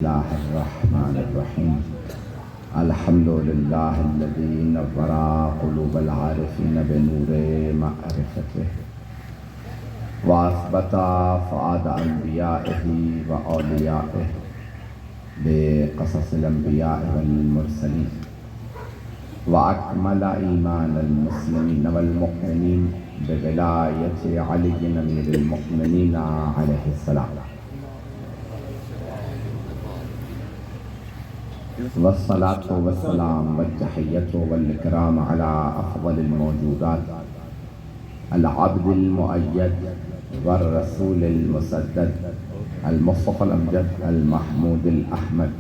الله الرحمن الرحيم الحمد لله الذي نور قلوب العارفين بنور معرفته وأثبت فؤاد أنبيائه وأوليائه بقصص الأنبياء والمرسلين وأكمل إيمان المسلمين والمؤمنين بولاية علي أمير المؤمنين عليه السلام والصلاة والسلام والتحية والإكرام على أفضل الموجودات العبد المؤيد والرسول المسدد المصطفى الأمجد المحمود الأحمد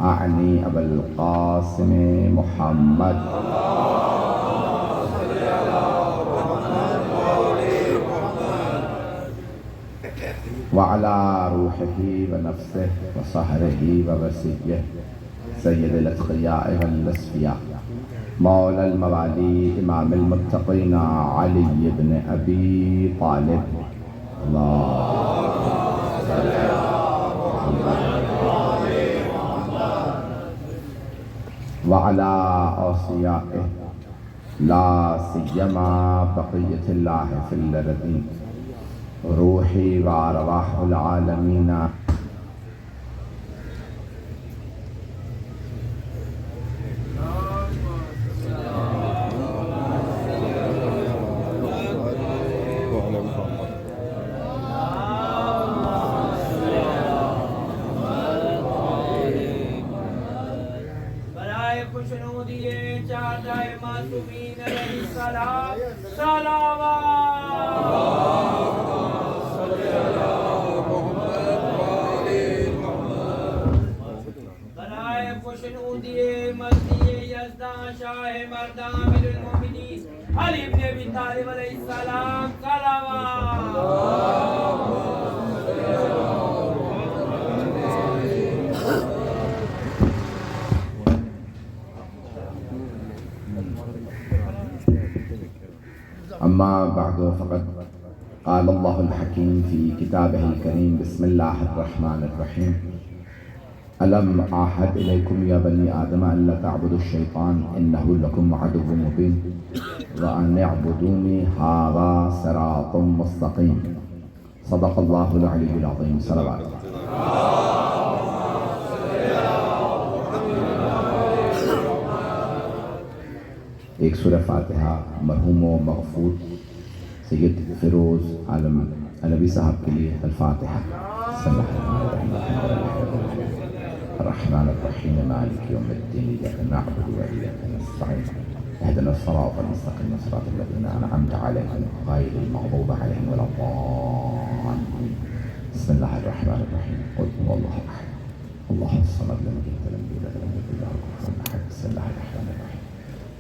أعني أبا القاسم محمد وعلى روحه ونفسه وصهره ووسيه سید الاتقیاء والاسفیاء مولا الموالی امام المتقین علی بن ابی طالب وعلى اوصیائه لا سیما بقیت اللہ فی الارضین روحی وارواح العالمین علی ابن ابی طالب علیہ السلام أما بعد فقد قال الله الحكيم في كتابه الكريم بسم الله الرحمن الرحيم ألم أعهد إليكم يا بني آدم أن لا تعبدوا الشيطان إنه لكم عدو مبين وأن اعبدوني هذا صراط مستقيم صدق الله العلي العظيم صلوات ایک سورہ فاتحہ مرحوم و مغفور سید فیروز عالم علوی صاحب کے لیے الفاتحہ بسم اللہ الرحمن الرحیم مالک یوم الدین ایاک نعبد و ایاک نستعین اهدنا الصراط المستقیم صراط الذین انعمت علیہم غیر المغضوب علیہم ولا الضالین بسم اللہ الرحمن الرحیم قل هو الله احد الله الصمد لم يلد ولم يولد ولم يكن له كفوا احد بسم الله الرحمن الرحیم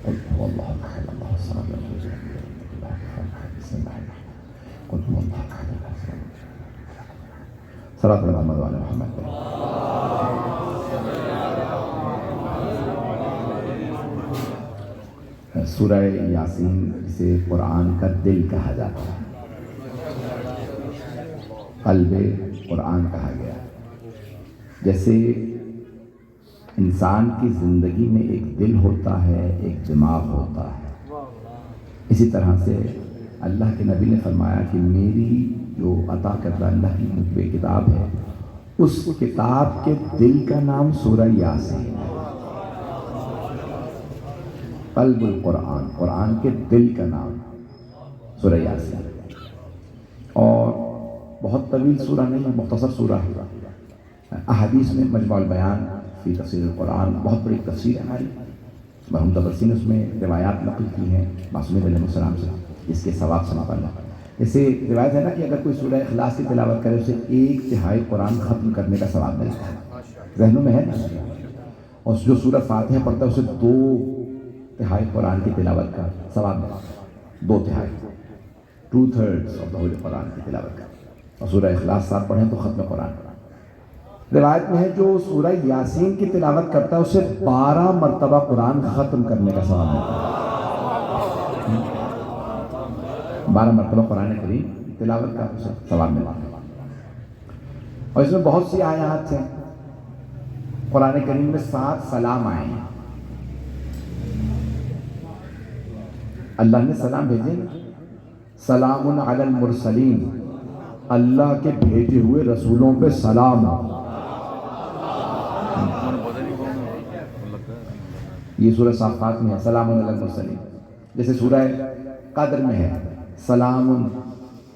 قل هو الله احد الله الصمد لم يلد ولم يولد ولم يكن له كفوا احد بسم الله الرحمن الرحيم قل هو الله احد الله الصمد صلاة محمد وعلى محمد سورہ یاسین جسے قرآن کا دل کہا جاتا ہے قلب قرآن کہا گیا جیسے انسان کی زندگی میں ایک دل ہوتا ہے ایک دماغ ہوتا ہے اسی طرح سے اللہ کے نبی نے فرمایا کہ میری جو عطا کردہ اللہ کی مطبع کتاب ہے اس کتاب کے دل کا نام سورہ یاسین ہے قلب القرآن قرآن کے دل کا نام سورہ یاسین اور بہت طویل سورہ نہیں ہے مختصر سورہ ہے احادیث میں مجمع البیان فی تفسیر القرآن بہت بڑی تفسیر ہے ہماری مرحوم طبرسی نے اس میں روایات نقل کی ہیں معصوم علیہ السلام سے اس کے ثواب سے متعلق اسے روایت ہے نا کہ اگر کوئی سورہ اخلاص کی تلاوت کرے اسے 1/3 قرآن ختم کرنے کا ثواب ملتا ہے ذہنوں میں ہے نا اور جو سورہ فاتحہ پڑھتا ہے اسے 2/3 قرآن کی تلاوت کا ثواب ملتا ہے 2/3 2/3 آف دا قرآن کی تلاوت کا اور سورہ اخلاص ساتھ پڑھیں تو ختم قرآن روایت میں ہے جو سورہ یاسین کی تلاوت کرتا ہے اسے 12 مرتبہ قرآن ختم کرنے کا ثواب ملتا ہے 12 مرتبہ قرآن کریم تلاوت کا ثواب ملتا ہے اور اس میں بہت سی آیات ہیں قرآن کریم میں 7 سلام آئے ہیں. اللہ نے سلام بھیجے. سلام علی المرسلین, اللہ کے بھیجے ہوئے رسولوں پہ سلام. یہ سورہ صافات میں ہے سلام علی المرسلین. جیسے سورہ قدر میں ہے سلام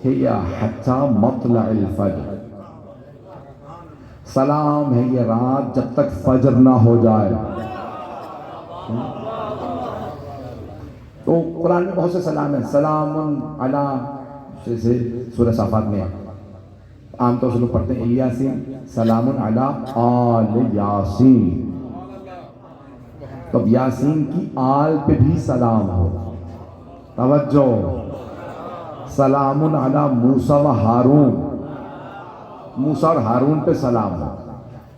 ہی حتی مطلع الفجر, سلام ہے یہ رات جب تک فجر نہ ہو جائے. تو قرآن میں بہت سے سلام ہیں. سلام علی, جیسے سورہ صافات میں عام طور سے لوگ پڑھتے ہیں یاسین, سلام علی آل یاسین. تو اب یاسین کی آل پہ بھی سلام ہو. توجہ, سلام علی موسیٰ و ہارون, موسیٰ اور ہارون پہ سلام ہو.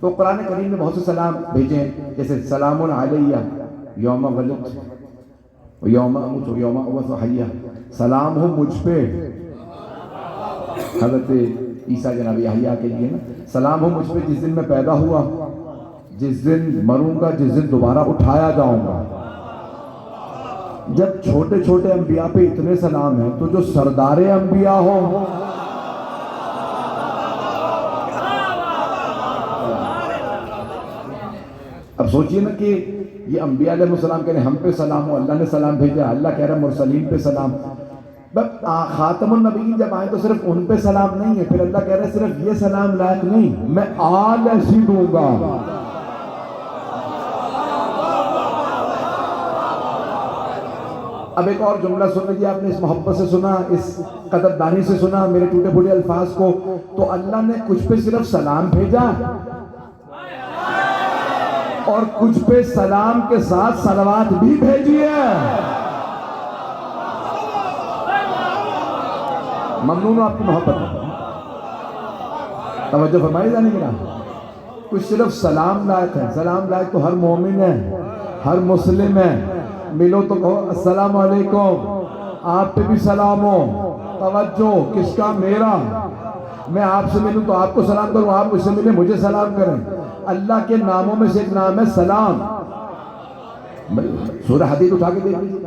تو قرآن کریم میں بہت سے سلام بھیجے ہیں. جیسے سلام علیہ یوم ولدت و یوم اموت و یوم ابعث حیہ, سلام ہو مجھ پہ. حضرت عیسیٰ جناب یحییٰ کے لیے نا, سلام ہو مجھ پہ جس دن میں پیدا ہوا, جس دن مروں گا, جس دن دوبارہ اٹھایا جاؤں گا. جب چھوٹے چھوٹے انبیاء پہ اتنے سلام ہیں تو جو سردار انبیاء ہوں, اب سوچئے نا کہ یہ انبیاء علیہ السلام کہہ رہے ہیں ہم پہ سلام ہو, اللہ نے سلام بھیجا, اللہ کہہ رہا ہے مرسلین پہ سلام. خاتم النبیین جب آئے تو صرف ان پہ سلام نہیں ہے, پھر اللہ کہہ رہا ہے صرف یہ سلام لائق نہیں, میں آل ایسی دوں گا. اب ایک اور جملہ سن لیجیے, آپ نے اس محبت سے سنا, اس قدردانی سے سنا میرے ٹوٹے پھوٹے الفاظ کو. تو اللہ نے کچھ پہ صرف سلام بھیجا اور کچھ پہ سلام کے ساتھ صلوات بھی بھیجی ہے. ممنون آپ کی محبت. توجہ فرمائی جانے کی نا, کچھ صرف سلام لائق ہے. سلام لائق تو ہر مومن ہے, ہر مسلم ہے. ملو تو کہو السلام علیکم, آپ پہ بھی سلام ہو. توجہ, کس کا؟ میرا. میں آپ سے ملوں تو آپ کو سلام کروں, آپ مجھ سے ملیں مجھے سلام کریں. اللہ کے ناموں میں سے ایک نام ہے سلام. سورہ حدید اٹھا کے دیکھ لیجیے,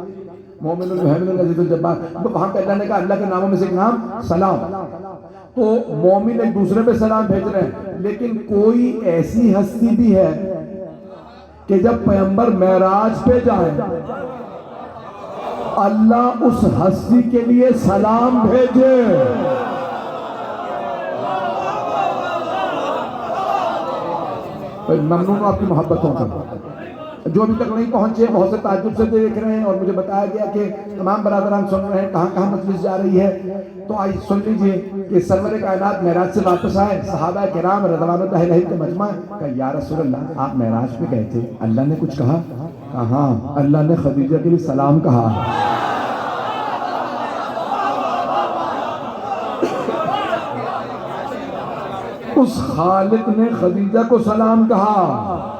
مومن المحمن العزیز الجبار, تو وہاں پہ اللہ نے کہا اللہ کے ناموں میں سے ایک نام سلام. تو مومن ایک دوسرے پہ سلام بھیج رہے ہیں. لیکن کوئی ایسی ہستی بھی ہے کہ جب پیغمبر معراج پہ جائے اللہ اس ہستی کے لیے سلام بھیجے. ممنون آپ کی محبتوں کا. جو ابھی تک نہیں پہنچے بہت سے تعجب سے دیکھ رہے ہیں, اور مجھے بتایا گیا کہ تمام برادران سن رہے ہیں, کہاں کہاں مجلس جا رہی ہے. تو آئیے سن لیجئے کہ سرور کائنات معراج سے واپس آئے, صحابہ کرام رضوان اللہ علیہم کے مجمع, کہا یا رسول اللہ آپ معراج پہ گئے تھے, اللہ نے کچھ کہا؟ کہا اللہ نے خدیجہ کے لیے سلام کہا. اس خالق نے خدیجہ کو سلام کہا.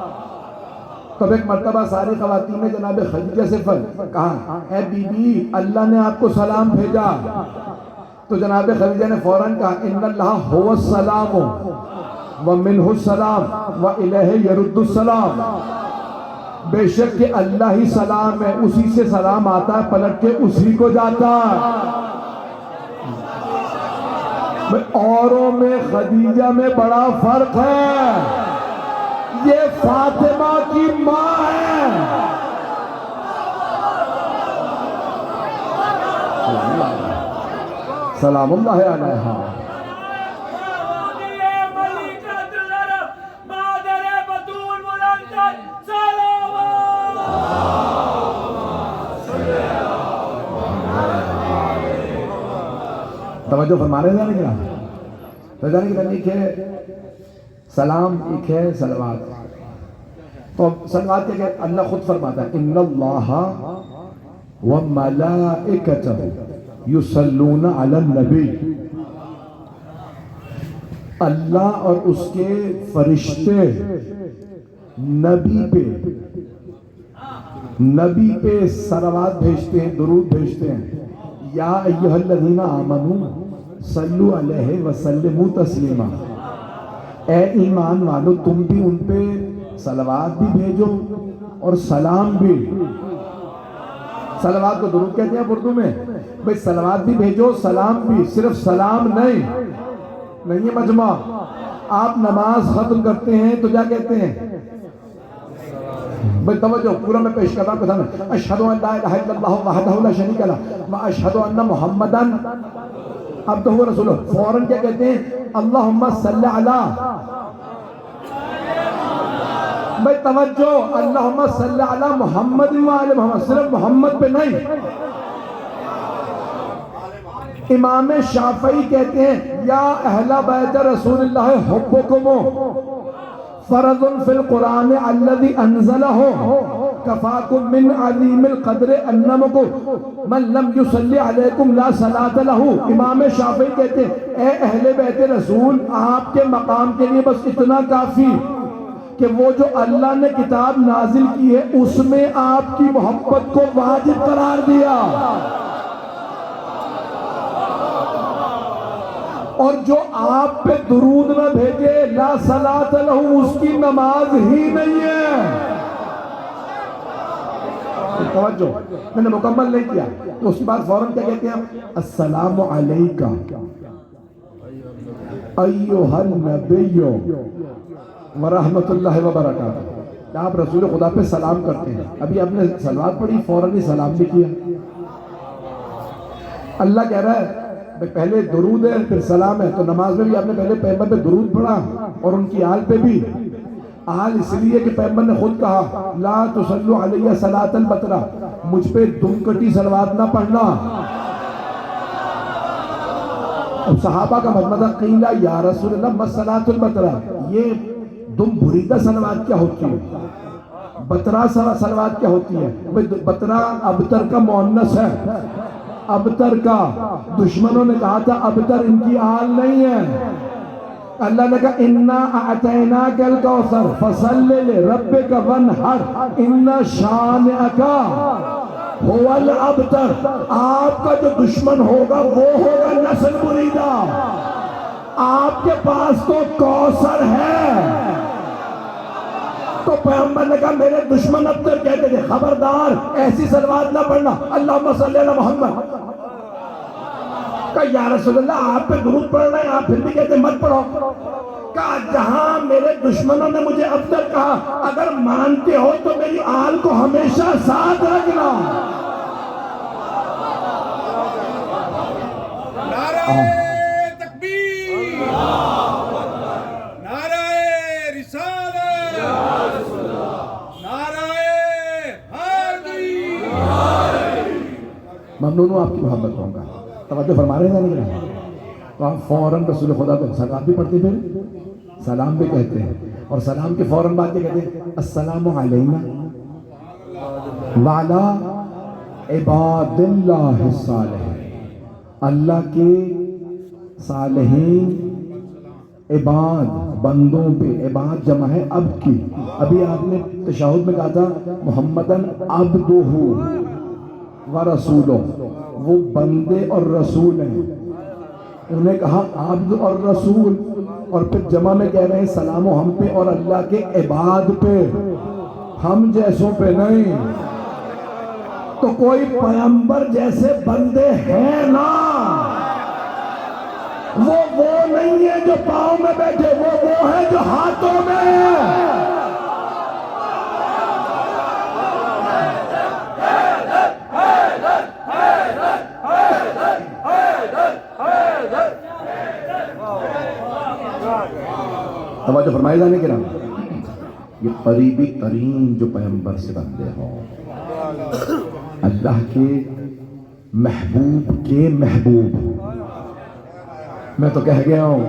تب ایک مرتبہ ساری خواتین نے جناب خدیجہ سے کہا اے بی بی اللہ نے آپ کو سلام بھیجا. تو جناب خدیجہ نے فوراً کہا ان اللہ هو السلام ومنہ السلام والیہ یرد السلام. بے شک کہ اللہ ہی سلام ہے, اسی سے سلام آتا ہے, پلٹ کے اسی کو جاتا ہے. اوروں میں خدیجہ میں بڑا فرق ہے, یہ فاطمہ کی ماں ہے. سلام اللہ علیہا. توجہ فرما رہے ہیں کیا؟ تو جانے کی ایک ہے سلام, ایک ہے صلوات. تو صلوات کیا کہ اللہ خود فرماتا ہے ان اللہ وملائکتہ یصلون علی النبی. اللہ اور اس کے فرشتے نبی پہ صلوات بھیجتے ہیں, درود بھیجتے ہیں. یا ایھا الذین آمنوا صلوا علیہ وسلموا تسلیما. اے ایمان والو تم بھی ان پہ صلوات بھی بھیجو اور سلام بھی. صلوات کو درود کہتے ہیں اردو میں. بھئی صلوات بھی بھیجو سلام بھی. صرف سلام نہیں ہے مجمع. آپ نماز ختم کرتے ہیں تو کیا کہتے ہیں؟ بھئی توجہ پورا میں پیش کرتا ہوں. اشہد ان لا الہ الا اللہ وحدہ لا شریک لہ واشہد ان محمدن عبدہ ورسولہ. فوراً کیا کہتے ہیں؟ اللہم صلی علی. بھئی توجہ، اللہم صلی علی محمد وآل محمد. صرف محمد پہ نہیں. امام شافعی کہتے ہیں یا اہل بیت رسول اللہ حبکم فرض فی القرآن الذی انزلہ کفاکم من عظیم القدر انکم من لم یصلی علیکم لا صلاۃ لہ. امام شافعی کہتے ہیں اے اہل بیت رسول، آپ کے مقام کے لیے بس اتنا کافی کہ وہ جو اللہ نے کتاب نازل کی ہے اس میں آپ کی محبت کو واجب قرار دیا، اور جو آپ پہ درود نہ بھیجے لا صلاۃ لہ، اس کی نماز ہی نہیں ہے. توجہ، میں نے مکمل نہیں کیا. تو اس کے بعد فوراً کیا کہتے ہیں؟ السلام علیکہ ایھا النبی ورحمۃ اللہ وبرکاتہ. آپ رسول خدا پہ سلام کرتے ہیں. ابھی آپ نے صلوات پڑھی، فوراً ہی سلام بھی کیا. اللہ کہہ رہا ہے پہلے درود ہے پھر سلام ہے. تو نماز میں بھی آپ نے پہلے پیغمبر پہ درود پڑھا اور ان کی آل پہ بھی. آل اس لیے کہ پیغمبر نے خود کہا لا تصلوا علیہ صلاۃ البترا، مجھ پہ دم کٹی صلوات نہ پڑھنا. اب صحابہ کا مجمع قیل یا رسول اللہ ما صلاۃ البترا، یہ دم بریدہ صلوات کیا ہوتی ہے؟ بترا صلوات کیا ہوتی ہے؟ بترا ابتر کا مؤنث ہے. ابتر کا دشمنوں نے کہا تھا ابتر ان کی آل نہیں ہے. اللہ نے کہا انا اعطیناک الکوثر فصلی لربک وانحر ان شانئک هو الابتر. آپ کا جو دشمن ہوگا وہ ہوگا نسل بریدہ. آپ کے پاس تو کوثر ہے. تو پیغمبر نے کہا میرے دشمن ابتر کہتے تھے خبردار ایسی صلوات نہ پڑھنا. اللہم صلی علی محمد. کہا یا رسول اللہ آپ پہ درود پڑھ رہے ہیں، آپ پھر بھی کہتے مت پڑھو. کہا جہاں میرے دشمنوں نے مجھے ابتر کہا، اگر مانتے ہو تو میری آل کو ہمیشہ ساتھ رکھنا. نعرہ تکبیر، نعرہ رسالت، نعرہ حیدری. ممنون ہوں آپ کی محبت ہوں گا. توجہ فرما رہے ہیں نہیں؟ تو آپ فوراً رسول خدا کو سلام بھی پڑھتے پھر سلام بھی کہتے ہیں. اور سلام کے فوراً بعد یہ کہتے ہیں السلام علینا وعلی عباد اللہ الصالحین. اللہ کے صالحین عباد بندوں پہ، عباد جمع ہے اب کی. ابھی آپ نے تشہد میں کہا تھا محمدن عبدہ ورسولہ، وہ بندے اور رسول ہیں. انہوں نے کہا عبد اور رسول، اور پھر جمع میں کہہ رہے ہیں سلام و ہم پہ اور اللہ کے عباد پہ، ہم جیسوں پہ نہیں. تو کوئی پیغمبر جیسے بندے ہیں نا، وہ نہیں ہے جو پاؤں میں بیٹھے، وہ ہے جو ہاتھوں میں ہے. توجہ فرمائے جانے کے نام یہ قریبی ترین جو پیغمبر سے بندے ہوں، اللہ کے محبوب کے محبوب. میں تو کہہ گیا ہوں،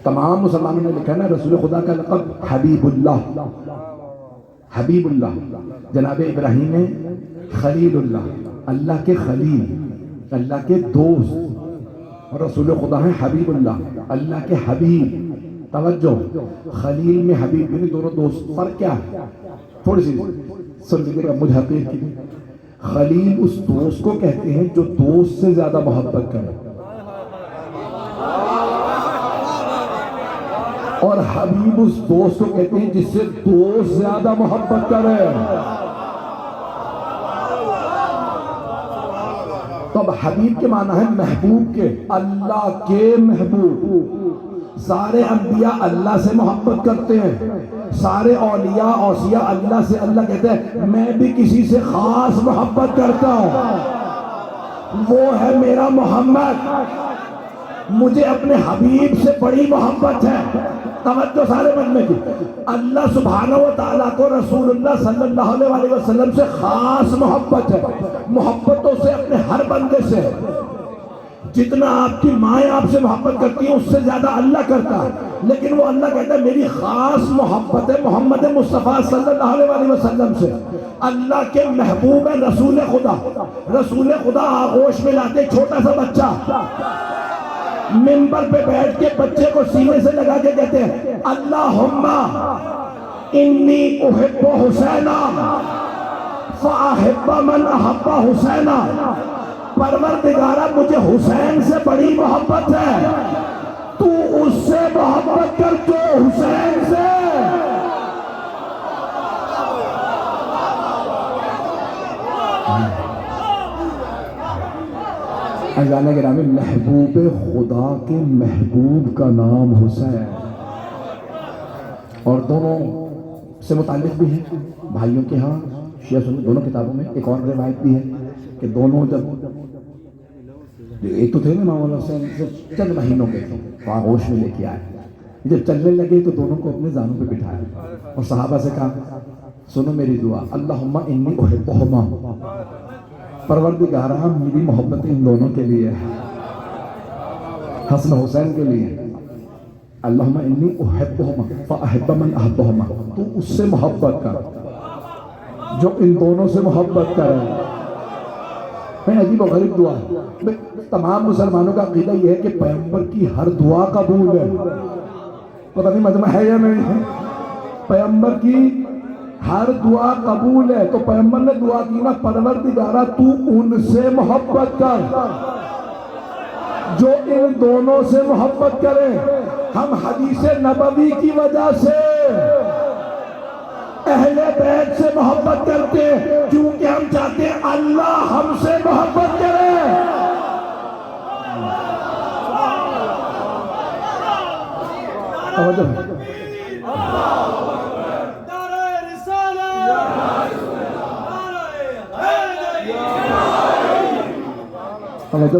تمام مسلمانوں نے لکھا نا رسول خدا کا لقب حبیب اللہ. حبیب اللہ جناب ابراہیم نے خلیل اللہ، اللہ کے خلیل، اللہ کے دوست. اور رسول خدا ہے حبیب اللہ، اللہ کے حبیب. توجہ، خلیل میں حبیب یعنی دونوں دوست. فرق کیا ہے؟ تھوڑی سی سن لیجیے گا مجھ حقیق کی. خلیل اس دوست کو کہتے ہیں جو دوست سے زیادہ محبت کرے. اور حبیب اس دوست کو کہتے ہیں جس سے دوست زیادہ محبت کرے. تو اب حبیب کے معنی ہے محبوب کے، اللہ کے محبوب. سارے انبیاء اللہ سے محبت کرتے ہیں، سارے اولیاء اوصیاء اللہ سے. اللہ کہتے ہیں میں بھی کسی سے خاص محبت کرتا ہوں، وہ ہے میرا محمد. مجھے اپنے حبیب سے بڑی محبت ہے. توجہ سارے بندے کی. اللہ سبحانہ و تعالیٰ کو رسول اللہ صلی اللہ علیہ وسلم سے خاص محبت ہے. محبتوں سے اپنے ہر بندے سے، جتنا آپ کی مائیں آپ سے محبت کرتی ہیں اس سے زیادہ اللہ کرتا ہے. لیکن وہ اللہ کہتا ہے میری خاص محبت ہے محمد مصطفیٰ صلی اللہ علیہ وسلم سے. اللہ کے محبوب ہے رسول خدا. رسول خدا آغوش میں لاتے چھوٹا سا بچہ، منبر پہ بیٹھ کے بچے کو سینے سے لگا کے کہتے ہیں اللہم انی احب حسینا فاحب من احب حسینا. پروردگارہ مجھے حسین سے بڑی محبت ہے، تو اس سے محبت کر جو حسین سے. اجانے کے نامی محبوب خدا کے محبوب کا نام حسین. اور دونوں سے متعلق بھی ہے بھائیوں کے ہاں شیعہ سنی دونوں کتابوں میں. ایک اور روایت بھی ہے کہ دونوں جب ایک تو تھے نا مولانا حسین صرف چند مہینوں کے تھے، آغوش میں لے کے آئے. جب چلنے لگے تو دونوں کو اپنے زانوں پہ بٹھایا اور صحابہ سے کہا سنو میری دعا، اللہم انی احبہما، پروردگارہ میری محبت ان دونوں کے لیے، حسن حسین کے لیے. اللہم انی احبہما فاحب من احبہما، تو اس سے محبت کر جو ان دونوں سے محبت کرے. میں عجیب و غریب دعا ہے. تمام مسلمانوں کا عقیدہ یہ ہے کہ پیغمبر کی ہر دعا قبول ہے. پتہ نہیں مجمع ہے یا نہیں ہے. پیغمبر کی ہر دعا قبول ہے. تو پیغمبر نے دعا کی نا پروردگارہ تو ان سے محبت کر جو ان دونوں سے محبت کرے. ہم حدیث نبوی کی وجہ سے اہل بیت سے محبت کرتے ہیں کیونکہ ہم چاہتے ہیں اللہ ہم سے محبت کرے.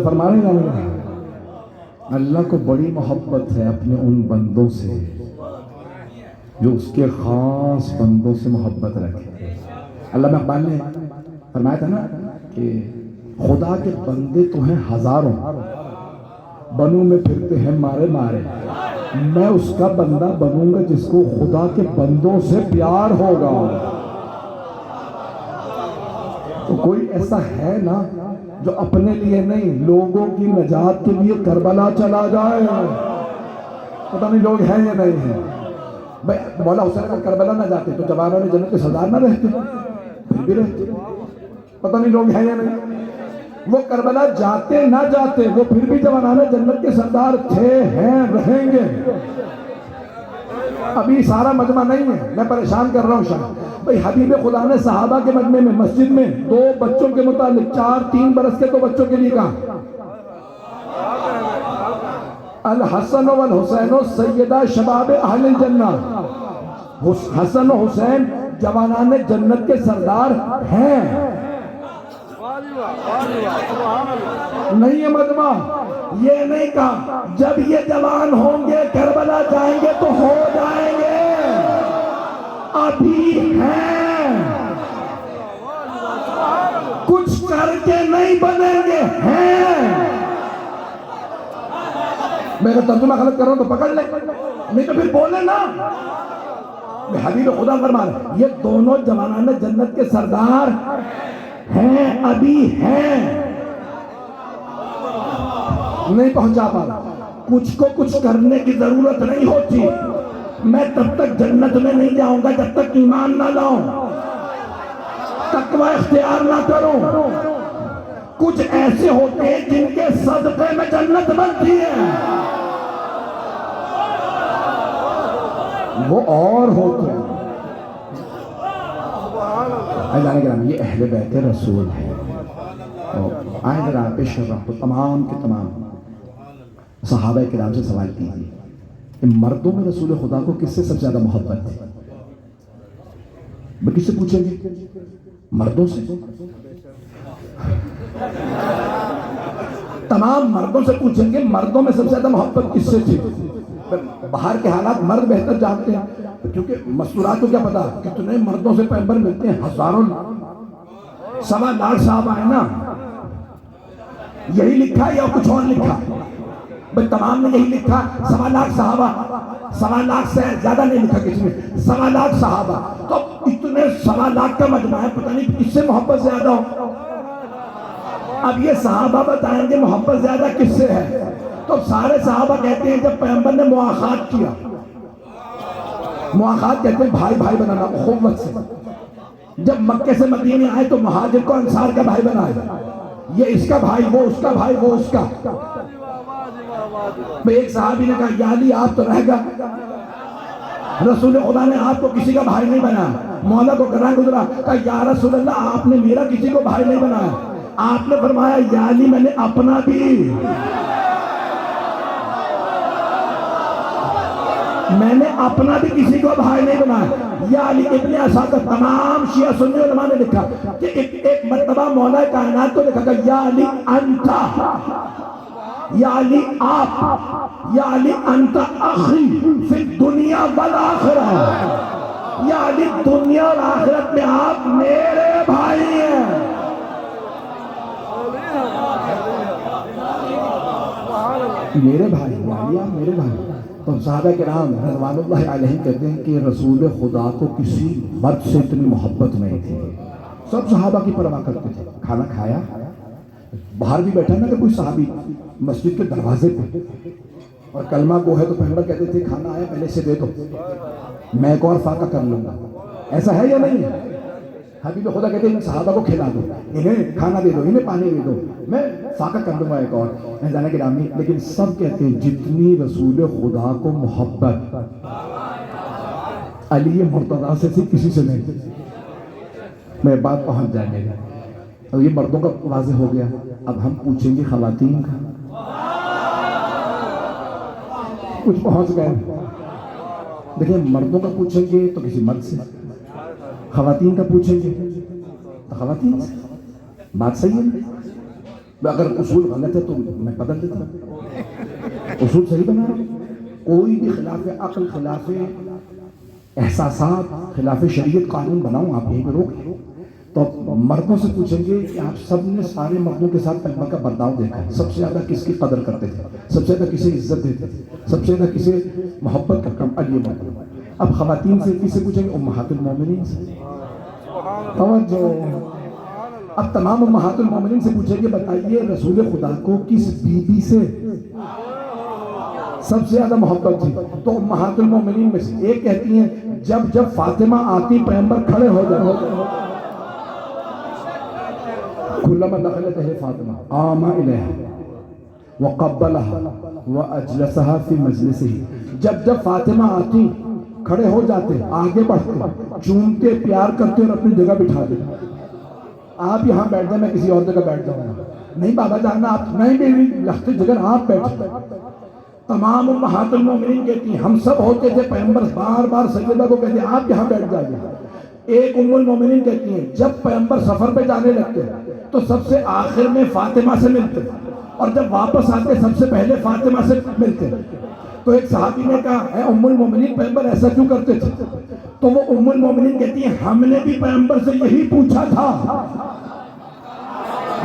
فرما رہے ہیں اللہ کو بڑی محبت ہے اپنے ان بندوں سے جو اس کے خاص بندوں سے محبت رکھے. علامہ اقبال نے فرمایا تھا نا کہ خدا کے بندے تو ہیں ہزاروں، بنوں میں پھرتے ہیں مارے مارے. میں اس کا بندہ بنوں گا جس کو خدا کے بندوں سے پیار ہوگا. تو کوئی ایسا ہے نا جو اپنے لیے نہیں لوگوں کی نجات کے لیے کربلا چلا جائے. پتہ نہیں لوگ ہیں یا نہیں ہیں. مولا حسین اگر کربلا نہ جاتے تو جوانوں نے جنت کے سردار نہ رہتے، پھر بھی رہتے. پتہ نہیں لوگ ہیں یا نہیں. وہ کربلا جاتے نہ جاتے وہ پھر بھی جوانوں نے جنت کے سردار تھے، ہیں، رہیں گے. ابھی سارا مجمع نہیں ہے، میں پریشان کر رہا ہوں شاید. بھئی حبیب خدا نے صحابہ کے مجمع میں مسجد میں 2 بچوں کے متعلق 3 برس کے 2 بچوں کے لیے کہا الحسن والحسین سیدہ شباب اہل الجنہ. حسن و حسین جوانان جنت کے سردار ہیں. نہیں ہے مجمع، یہ نہیں کہا جب یہ جوان ہوں گے کربلا جائیں گے تو ہو جائیں گے، ابھی ہیں. کچھ کر کے نہیں بنیں گے، ہیں. میں اگر ترجمہ غلط کر رہا ہوں تو پکڑ لے، نہیں تو پھر بولے نا. حبیب خدا فرما رہے یہ دونوں جوانان جنت کے سردار ہیں، ابھی ہیں. نہیں پہنچا پا رہا. کچھ کو کچھ کرنے کی ضرورت نہیں ہوتی. میں تب تک جنت میں نہیں جاؤں گا جب تک ایمان نہ لاؤں، تقوی اختیار نہ کروں. کچھ ایسے ہوتے ہیں جن کے صدقے میں جنت بنتی ہے. وہ اور ہوتے ہیں. جانے کرام یہ اہل بیت رسول ہے. آئیں ذرا پیش کر رہا ہوں تمام کے تمام صحابہ کرام سے سوال کیجیے کہ مردوں میں رسول خدا کو کس سے سب سے زیادہ محبت ہے؟ میں کس سے پوچھیں گے؟ مردوں سے. تمام مردوں سے پوچھیں گے مردوں میں سب سے زیادہ محبت کس سے تھی؟ باہر کے حالات مرد بہتر جانتے ہیں کیونکہ مستورات کو کیا پتا کتنے مردوں سے پیغمبر ملتے ہیں، ہزاروں 1.25 لاکھ صحابہ ہیں نا. یہی لکھا یا کچھ اور لکھا؟ بھئی تمام نے یہی لکھا 1.25 لاکھ صحابہ. 1.25 لاکھ سے زیادہ نہیں لکھا کسی نے، 1.25 لاکھ صحابہ. تو اتنے 1.25 لاکھ کا مجمع ہے، پتہ نہیں کس سے محبت زیادہ ہو. اب یہ صحابہ بتائیں گے محبت زیادہ کس سے ہے. تو سارے صحابہ کہتے ہیں جب پیغمبر نے مواخات کیا، مواخات کہتے ہیں بھائی بھائی بنانا اخوت سے. جب مکے سے مدینے آئے تو مہاجر کو انصار کا بھائی بنایا، یہ اس کا بھائی وہ اس کا بھائی وہ اس کا. ایک صحابی نے کہا یا علی آپ تو رہ گا، رسول خدا نے آپ کو کسی کا بھائی نہیں بنایا. مولا کو گراں گزرا کہا یا رسول اللہ آپ نے میرا کسی کو بھائی نہیں بنایا. آپ نے فرمایا یا علی میں نے اپنا بھی کسی کو بھائی نہیں بنایا. یا علی ابن اسد تمام شیعہ سنی علماء نے لکھا کہ ایک مرتبہ مولا کائنات کو لکھا کہ یا علی انتا، یا علی آپ، یا علی انتا اخی فی الدنیا والآخرہ. یا علی دنیا اور آخرت میں آپ میرے بھائی ہیں. میرے بھائی یعنی آپ میرے بھائی. تو صحابہ کرام رضوان اللہ علیہ کہتے ہیں کہ رسول خدا کو کسی مرد سے اتنی محبت نہیں تھی. سب صحابہ کی پرواہ کرتے تھے. کھانا کھایا، باہر بھی بیٹھا نا کہ کوئی صحابی مسجد کے دروازے پہ اور کلمہ گو ہے تو پیغمبر کہتے تھے کھانا آیا پہلے سے دے دو، میں ایک اور فاقہ کر لوں گا. ایسا ہے یا نہیں؟ حبیب خدا کہتے ہیں صحابہ کو کھلا دو، انہیں کھانا دے دو، انہیں پانی دے دو، میں فاقہ کر دوں گا ایک اور. جانا گرامی لیکن سب کہتے ہیں جتنی رسول خدا کو محبت علی مرتضیٰ سے کسی سے نہیں. میں بات پہنچ جائے گا. اور یہ مردوں کا واضح ہو گیا. اب ہم پوچھیں گے خواتین کا. کچھ پہنچ گئے. دیکھیں مردوں کا پوچھیں گے تو کسی مرد سے، خواتین کا پوچھیں گے تو خواتین سے. بات صحیح ہے. اگر اصول غلط ہے تو میں بدل دیتا ہوں. اصول صحیح بنا رہا ہوں. کوئی بھی خلاف عقل، خلاف احساسات، خلاف شریعت قانون بناؤں آپ یہیں پہ روک. تو مردوں سے پوچھیں گے کہ آپ سب نے سارے مردوں کے ساتھ پیغمبر کا برتاؤ دیکھا ہے، سب سے زیادہ کس کی قدر کرتے تھے، سب سے زیادہ کسے عزت دیتے تھے، سب سے زیادہ کسے محبت کا کم علی مرتضیٰ. اب خواتین سے کس سے پوچھیں گے؟ امہات المومنین سے. توجہ. اب تمام امہات المومنین سے پوچھیں گے بتائیے رسول خدا کو کس بی بی سے سب سے زیادہ محبت تھی؟ تو امہات المومنین میں سے ایک کہتی ہیں جب فاطمہ آتی پیغمبر کھڑے ہو جاتے. کلما دخلت ہے فاطمہ آما الیہا وقبلها واجلسها فی مجلسہ. جب فاطمہ آتی کھڑے ہو جاتے، آگے بڑھتے، چومتے، پیار کرتے اور اپنی جگہ بٹھا دیتے. آپ یہاں بیٹھ جائیں میں کسی اور جگہ بیٹھ جاؤں گا. نہیں بابا جاننا آپ نہیں، میری لخت جگہ آپ بیٹھے. تمام امہات المومنین کہتی ہیں ہم سب ہوتے تھے پیغمبر بار بار سیدہ کو کہتے ہیں آپ یہاں بیٹھ جائیے. ایک ام المومنین کہتی ہیں جب پیغمبر سفر پہ جانے لگتے تو سب سے آخر میں فاطمہ سے ملتے اور جب واپس آتے سب سے پہلے فاطمہ سے ملتے. تو ایک صحابی نے کہا اے ام المومنین پیغمبر ایسا کیوں کرتے تھے؟ تو وہ ام المومنین کہتی ہیں ہم نے بھی پیغمبر سے یہی پوچھا تھا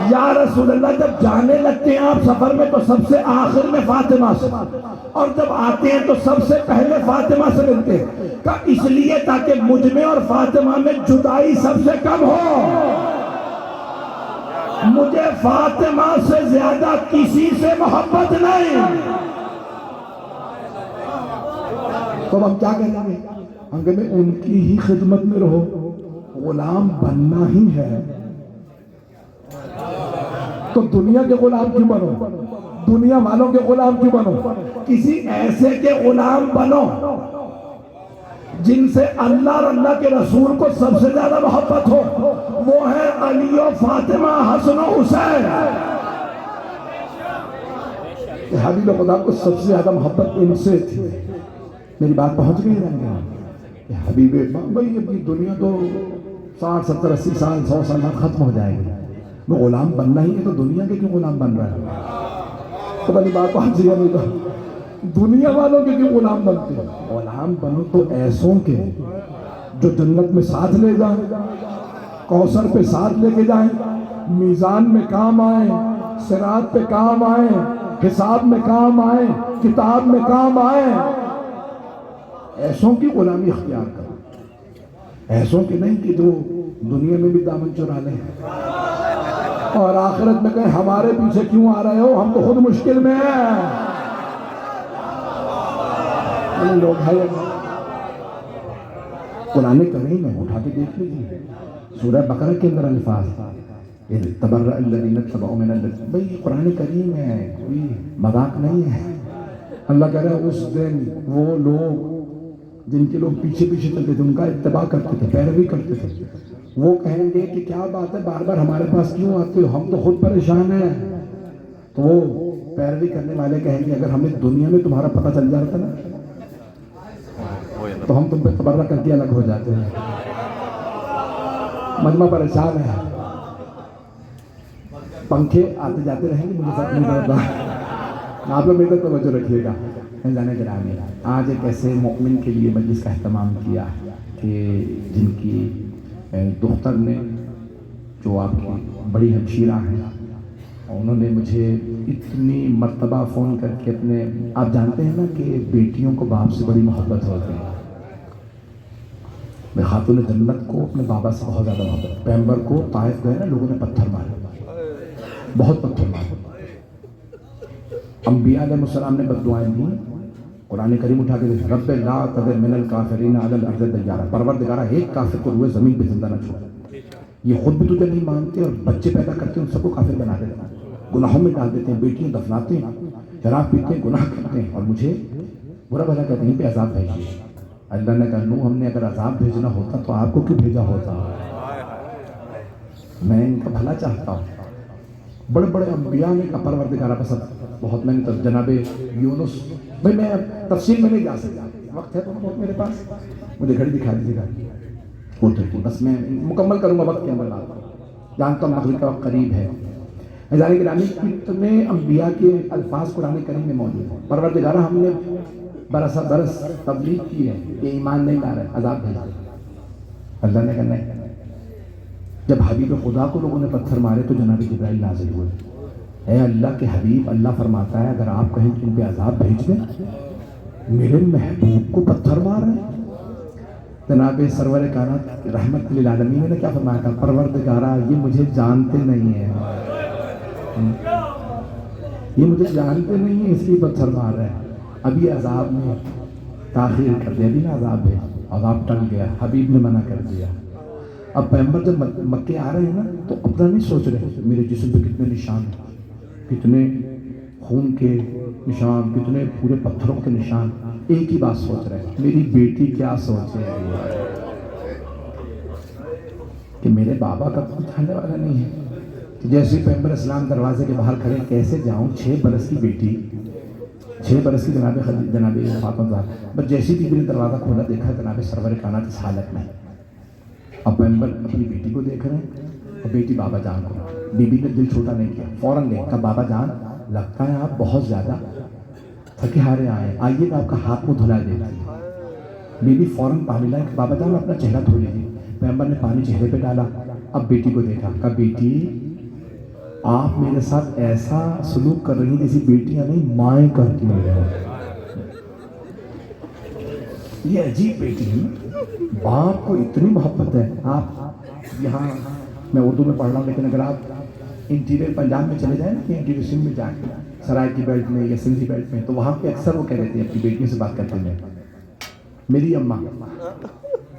یا رسول اللہ جب جانے لگتے ہیں آپ سفر میں تو سب سے آخر میں فاطمہ سے اور جب آتے ہیں تو سب سے پہلے فاطمہ سے ملتے ہیں. کہا اس لیے تاکہ مجھ میں اور فاطمہ میں جدائی سب سے کم ہو. مجھے فاطمہ سے زیادہ کسی سے محبت نہیں. تو ہم کیا کہیں گے؟ ہم کہیں گے ان کی ہی خدمت میں رہو، غلام بننا ہی ہے. تو دنیا کے غلام کیوں بنو؟ دنیا والوں کے غلام کیوں بنو؟ کسی ایسے کے غلام بنو جن سے اللہ اور اللہ کے رسول کو سب سے زیادہ محبت ہو وہ ہے علی و فاطمہ حسن و حسین. کہ حبیب خدا کو سب سے زیادہ محبت ان سے تھی. میری بات پہنچ گئی رہنے کہ حبیب بھائی اپنی دنیا تو 60 70 80 سال 100 سال بعد ختم ہو جائے گی. وہ غلام بننا ہی ہے تو دنیا کے کیوں غلام بن رہا ہے؟ تو میری بات پہنچ گئی نہیں تو دنیا والوں کے کیوں غلام بنتے ہیں؟ غلام بنو تو ایسوں کے جو جنت میں ساتھ لے جائیں, کوثر پہ ساتھ لے کے جائیں, میزان میں کام آئیں, صراط پہ کام آئیں, حساب میں کام آئیں, کتاب میں کام آئیں. ایسوں کی غلامی اختیار کرو, ایسوں کی نہیں کہ جو دنیا میں بھی دامن چرا لیں اور آخرت میں کہیں ہمارے پیچھے کیوں آ رہے ہو, ہم تو خود مشکل میں ہیں. لوگ ہے قرآن کریم میں اٹھا کے دیکھ لیجیے سورہ بقرہ کے اندر الفاظ تبرأ الذین اتبعوا من الذین, بھئی قرآن کریم ہے, کوئی مذاق نہیں ہے. اللہ کہہ رہا ہے اس دن وہ لوگ جن کے لوگ پیچھے پیچھے چلتے تھے, ان کا اتباع کرتے تھے, پیروی کرتے تھے, وہ کہیں گے کہ کیا بات ہے بار بار ہمارے پاس کیوں آتے ہو, ہم تو خود پریشان ہیں. تو وہ پیروی کرنے والے کہیں گے اگر ہمیں دنیا میں تمہارا پتہ چل جاتا نا تو ہم تم پہ تبرہ کر کے الگ ہو جاتے ہیں. مجمع پریشان ہے, پنکھے آتے جاتے رہیں گے, مجھے فرق نہیں پڑتا. آپ لوگ میرے توجہ رکھیے گا. جانے گرامی, آج ایک ایسے مؤمن کے لیے مجلس کا اہتمام کیا کہ جن کی دختر نے جو آپ کی بڑی ہمشیرہ ہیں, انہوں نے مجھے اتنی مرتبہ فون کر کے اپنے, آپ جانتے ہیں نا کہ بیٹیوں کو باپ سے بڑی محبت ہوتی ہے. میں خاتون جنت کو اپنے بابا سے بہت زیادہ محبت. پیغمبر کو طائف گئے نا, لوگوں نے پتھر مارے, بہت پتھر مارے. انبیاء علیہ السلام نے بد دعائیں دی. قرآن کریم اٹھا کے دیکھا, رب لا تذر من الکافرین علی الارض دیارا, پروردگارہ ایک کافر کو روئے زمین پہ زندہ نہ چھوڑ. یہ خود بھی تجھے نہیں مانتے اور بچے پیدا کرتے ہیں ان سب کو کافر بنا دیتے ہیں, گناہوں میں ڈال دیتے ہیں, بیٹیاں دفناتے ہیں, شراب پیتے ہیں, گناہ کرتے ہیں, اور مجھے برا بھلا کہتے ہیں پہ عذاب بھیجیے. اللہ نے کہا نو, ہم نے اگر عذاب بھیجنا ہوتا تو آپ کو کیوں بھیجا ہوتا؟ میں ان کا بھلا چاہتا ہوں. بڑے بڑے انبیاء نے کہا پروردگارہ پسند بہت. میں نے جناب یونس, بھائی میں تفصیل میں نہیں جا سکتا, وقت ہے تو بہت میرے پاس, مجھے گھڑی دکھا دیجیے گا بس میں مکمل کروں گا وقت کے اندر. جانتا ہوں مغرب کا وقت قریب ہے. جانے گرامی, کتنے انبیاء کے الفاظ قرآن کریم میں موجود ہیں. پروردگارہ ہم نے برس تبلیغ کی ہے, یہ ایمان نہیں لا رہے, عذاب بھیجا. اللہ نے کہا نہیں. جب حبیب خدا کو لوگوں نے پتھر مارے تو جناب جبرائیل نازل ہوئے. اے اللہ کے حبیب, اللہ فرماتا ہے اگر آپ کہیں کہ ان پہ عذاب بھیج دیں, میرے محبوب کو پتھر مار رہے ہیں. جناب سرور کائنات رحمت للعالمین نے کیا فرمایا تھا, پروردگارہ یہ مجھے جانتے نہیں ہیں, یہ مجھے جانتے نہیں ہیں, اس لیے پتھر مار رہے ہیں. ابھی عذاب میں تاخیر کر دیا, ابھی نا عذاب ہے, عذاب ٹل گیا, حبیب نے منع کر دیا. اب پیغمبر جب مکے آ رہے ہیں نا تو اپنا نہیں سوچ رہے میرے جسم پہ کتنے نشان ہیں, کتنے خون کے نشان, کتنے پورے پتھروں کے نشان. ایک ہی بات سوچ رہے ہیں, میری بیٹی کیا سوچے کہ میرے بابا کا کوئی کھانے والا نہیں ہے. جیسے پیغمبر اسلام دروازے کے باہر کھڑے, کیسے جاؤں, 6 برس کی بیٹی, 6 برس کی جناب فاطمہ, بس جیسی بیوی نے دروازہ کھولا دیکھا جناب سرور کائنات اس حالت میں. اب پیغمبر اپنی بیٹی کو دیکھ رہے ہیں اور بیٹی بابا جان کو. بیوی نے دل چھوٹا نہیں کیا, فوراً گئے, کہا بابا جان لگتا ہے آپ بہت زیادہ تھکے ہارے آئے ہیں, آئیے میں آپ کا ہاتھ منہ دھلا دیتا ہوں. بیوی فوراً پانی لائے کہ بابا جان اپنا چہرہ دھو لیجیے. پیغمبر نے پانی چہرے پہ ڈالا. اب بیٹی کو دیکھا, کہا بیٹی آپ میرے ساتھ ایسا سلوک کر رہی ہیں جیسی بیٹیاں نہیں مائیں کرتی ہیں. یہ عجیب بیٹی ہے, باپ کو اتنی محبت ہے. آپ یہاں میں اردو میں پڑھ رہا ہوں, لیکن اگر آپ انٹیریئر پنجاب میں چلے جائیں نا, کہ انٹیریئر سندھ میں جائیں, سرائے کی بیلٹ میں یا سندھی بیلٹ میں, تو وہاں پہ اکثر وہ کہہ رہتے ہیں اپنی بیٹیوں سے بات کرتے ہیں میری اماں.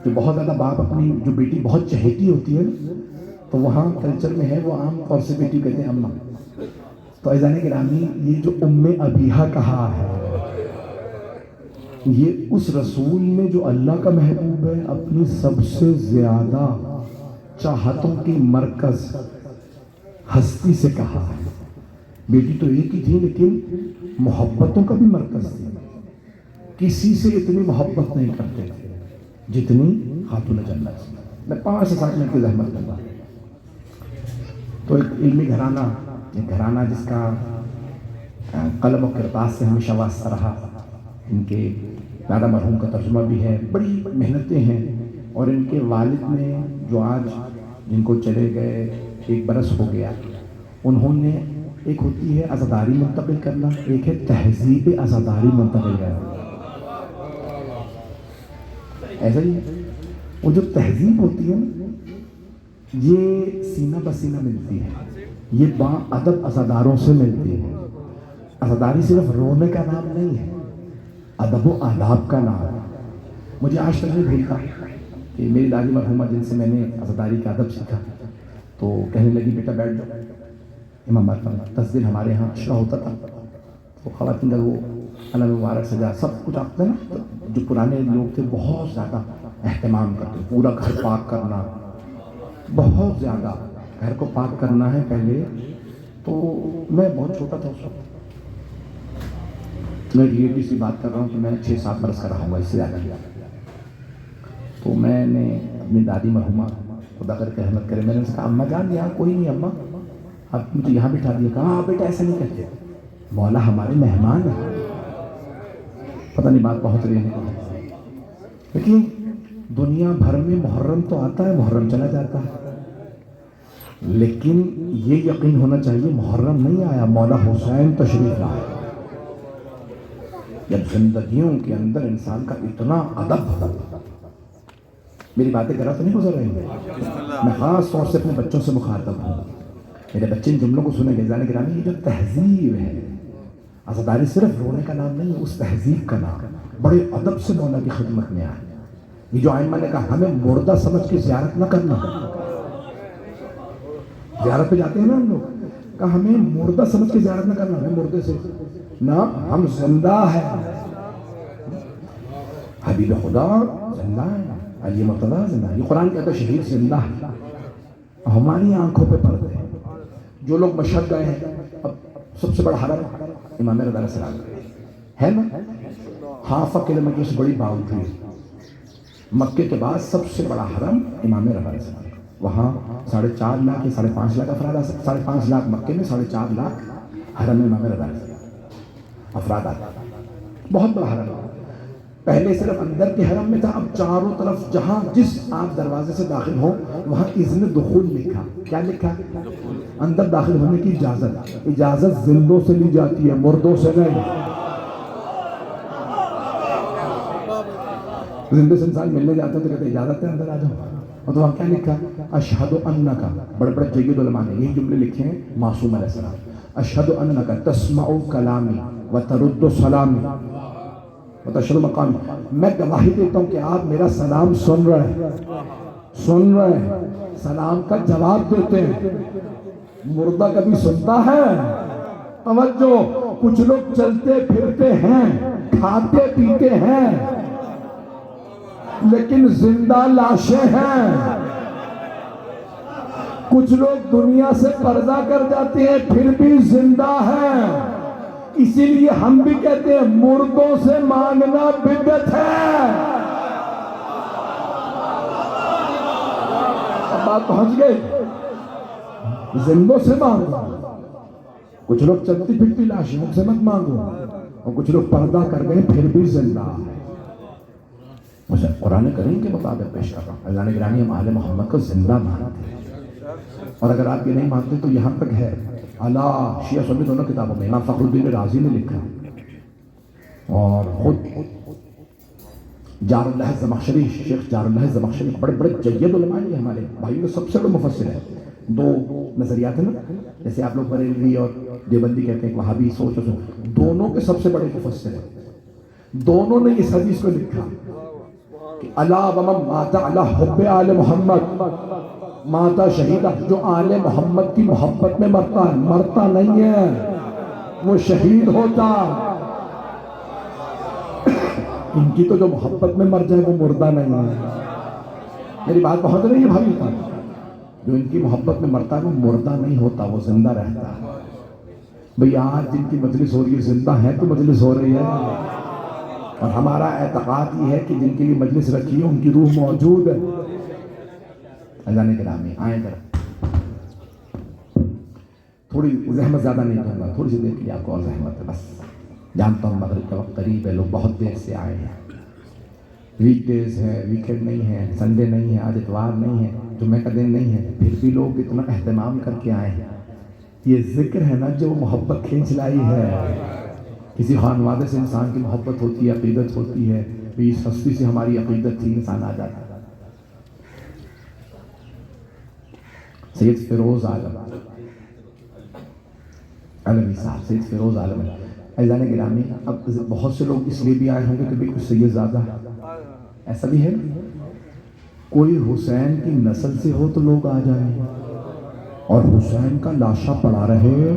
تو بہت زیادہ باپ اپنی جو بیٹی بہت چہیتی ہوتی ہے تو وہاں کلچر میں ہے, وہ عام طور سے بیٹی کہتے ہیں اماں. تو عزیزان گرامی, یہ جو ام ابیہا کہا ہے, یہ اس رسول نے جو اللہ کا محبوب ہے اپنی سب سے زیادہ چاہتوں کی مرکز ہستی سے کہا ہے. بیٹی تو ایک ہی تھی لیکن محبتوں کا بھی مرکز تھی. کسی سے اتنی محبت نہیں کرتے تھے جتنی خاتون جنت سے. میں 5 سے 7 منٹ کی زحمت کروں گا. تو ایک علمی گھرانہ جس کا قلم و کرتاس سے ہمیشہ واسطہ رہا. ان کے دادا مرحوم کا ترجمہ بھی ہے. بڑی محنتیں ہیں. اور ان کے والد نے جو آج جن کو چلے گئے 1 برس ہو گیا, انہوں نے ایک ہوتی ہے عزاداری منتقل کرنا, ایک ہے تہذیب عزاداری منتقل کرنا. ایسا ہی وہ جو تہذیب ہوتی ہے یہ سینہ بسینہ ملتی ہے, یہ با ادب عزاداروں سے ملتی ہے. عزاداری صرف رونے کا نام نہیں ہے, ادب و آداب کا نام ہے. مجھے آج تک نہیں بھولتا کہ میری دادی مرحومہ جن سے میں نے عزاداری کا ادب سیکھا تو کہنے لگی بیٹا بیٹھ جاؤ, امام مرتبہ 10 دن ہمارے ہاں عشرہ ہوتا تھا. تو خواتین کا وہ علم مبارک سجا سب کچھ آپ نے نا, جو پرانے لوگ تھے بہت زیادہ اہتمام کرتے, پورا گھر پاک کرنا, بہت زیادہ گھر کو پاک کرنا ہے پہلے. تو میں بہت چھوٹا تھا اس وقت, میں ریئلی سی بات کر رہا ہوں کہ میں 6-7 برس کا رہا ہوں, اس سے زیادہ کیا. تو میں نے اپنی دادی مرحومہ خدا کر کے رحمت کرے, میں نے اس کہا اماں جان یہاں کوئی نہیں اماں, اب مجھے یہاں بٹھا دیا. کہا ہاں بیٹا ایسا نہیں کہتے, مولا ہمارے مہمان ہیں. پتہ نہیں بات پہنچ رہی ہے, لیکن دنیا بھر میں محرم تو آتا ہے, محرم چلا جاتا ہے, لیکن یہ یقین ہونا چاہیے محرم نہیں آیا, مولا حسین تشریف لائے. جب زندگیوں کے اندر انسان کا اتنا ادب, میری باتیں کرا تو نہیں گزر رہی ہیں, میں خاص طور سے اپنے بچوں سے مخاطب ہوں. میرے بچے ان جملوں کو سنیں گے, جانے گرامی یہ جو تہذیب ہے, عزاداری صرف رونے کا نام نہیں, اس تہذیب کا نام. بڑے ادب سے مولا کی خدمت میں آئے. یہ جو آئمہ نے کہا ہمیں مردہ سمجھ کے زیارت نہ کرنا, زیارت پہ جاتے ہیں نا ہم لوگ, کہا ہمیں مردہ سمجھ کے زیارت نہ کرنا, ہمیں مردے سے نہ, ہم زندہ ہیں. حبیب خدا زندہ ہے, علی مرتضیٰ زندہ ہے. یہ قرآن کہتا ہے شہید زندہ ہے, ہماری آنکھوں پہ پردے ہیں. جو لوگ مشہد گئے ہیں, اب سب سے بڑا حرم امام رضا علیہ السلام ہے نا, 0.5 کلومیٹر سے بڑی باؤنڈری. مکے کے بعد سب سے بڑا حرم امام رضا علیہ السلام. وہاں 4.5 لاکھ یا 5.5 لاکھ افراد آ سکتے. 5.5 لاکھ مکے میں, 4.5 لاکھ حرم امام رضا علیہ السلام افراد آتا. بہت بڑا حرم. پہلے صرف اندر کے حرم میں تھا, اب چاروں طرف جہاں جس آپ دروازے سے داخل ہوں وہاں اذن دخول لکھا. کیا لکھا؟ اندر داخل ہونے کی اجازت. اجازت زندوں سے لی جاتی ہے, مردوں سے نہیں. زندے سے انسان ملنے جاتا تو کہتے اجازت ہے اندر آ جاؤ, اور تو وہاں کیا لکھا؟ اشہد انکا. بڑے بڑے جید علماء نے یہی جملے لکھے ہیں معصوم علیہ السلام. اشہد انکا تسمع کلامی وترد سلامی وتشهد مقامی. میں گواہی دیتا ہوں کہ آپ میرا سلام سن رہے ہیں, سلام کا جواب دیتے ہیں. مردہ کبھی سنتا ہے؟ توجہ, کچھ لوگ چلتے پھرتے ہیں, کھاتے پیتے ہیں, لیکن زندہ لاشیں ہیں. کچھ لوگ دنیا سے پردہ کر جاتے ہیں پھر بھی زندہ ہیں. اسی لیے ہم بھی کہتے ہیں مردوں سے مانگنا بدعت ہے. اب بات پہنچ گئی, زندوں سے مانگو. کچھ لوگ چلتی پھرتی لاشیں, ان سے مت مانگو. اور کچھ لوگ پردہ کر گئے پھر بھی زندہ ہے. مجھے قرآن کریم کے مطابق پیش کر رہا ہوں. اللہ نے گرامی ہم آل محمد کو زندہ مانتے ہیں, اور اگر آپ یہ نہیں مانتے تو یہاں تک ہے اللہ شیعہ سنی دونوں کتابوں میں امام فخر الدین رازی نے لکھا, اور خود جار اللہ زمخشری, شیخ جار اللہ زمخشری, بڑے بڑے جید علماء ہیں ہمارے بھائیوں میں, سب سے بڑے مفسر ہیں. 2 نظریات ہیں نا, جیسے آپ لوگ بریلوی اور دیوبندی کہتے ہیں, وہابی سوچ, دونوں کے سب سے بڑے مفسر ہیں. دونوں نے اس حدیث کو لکھا کہ الا ومن مات علی حب آل محمد ماتا شہیدہ. جو آل محمد کی محبت میں مرتا ہے, مرتا نہیں ہے, وہ شہید ہوتا. ان کی تو جو محبت میں مر جائے وہ مردہ نہیں ہے. میری بات پہنچ رہی ہے بھائی؟ جو ان کی محبت میں مرتا ہے وہ مردہ نہیں ہوتا، وہ زندہ رہتا ہے. بھئی آج جن کی مجلس ہو رہی ہے زندہ ہے تو مجلس ہو رہی ہے. اور ہمارا اعتقاد یہ ہے کہ جن کے لیے مجلس رکھی ہے ان کی روح موجود ہے. اذان گرامی آئیں ذرا، تھوڑی زحمت زیادہ نہیں دوں گا، تھوڑی سی دیر کے لیے آپ کو اور زحمت ہے بس. جانتا ہوں مغرب کا وقت قریب ہے، لوگ بہت دیر سے آئے ہیں. ویک ڈیز ہے، ویکینڈ نہیں ہے، سنڈے نہیں ہے، آج اتوار نہیں ہے، جمعہ کا دن نہیں ہے، پھر بھی لوگ اتنا اہتمام کر کے آئے ہیں. یہ ذکر ہے نا جو محبت کھینچ لائی ہے. کسی خانوادے سے انسان کی محبت ہوتی ہے، عقیدت ہوتی ہے، اس ہستی سے ہماری عقیدت تھی، انسان آ جاتا ہے. سید فیروز عالم علوی صاحب، سید فیروز عالم. عزیزان گرامی، اب بہت سے لوگ اس لیے بھی آئے ہوں گے کہ بھی کچھ سید زیادہ ایسا بھی ہے. کوئی حسین کی نسل سے ہو تو لوگ آ جائیں، اور حسین کا لاشا پڑا رہے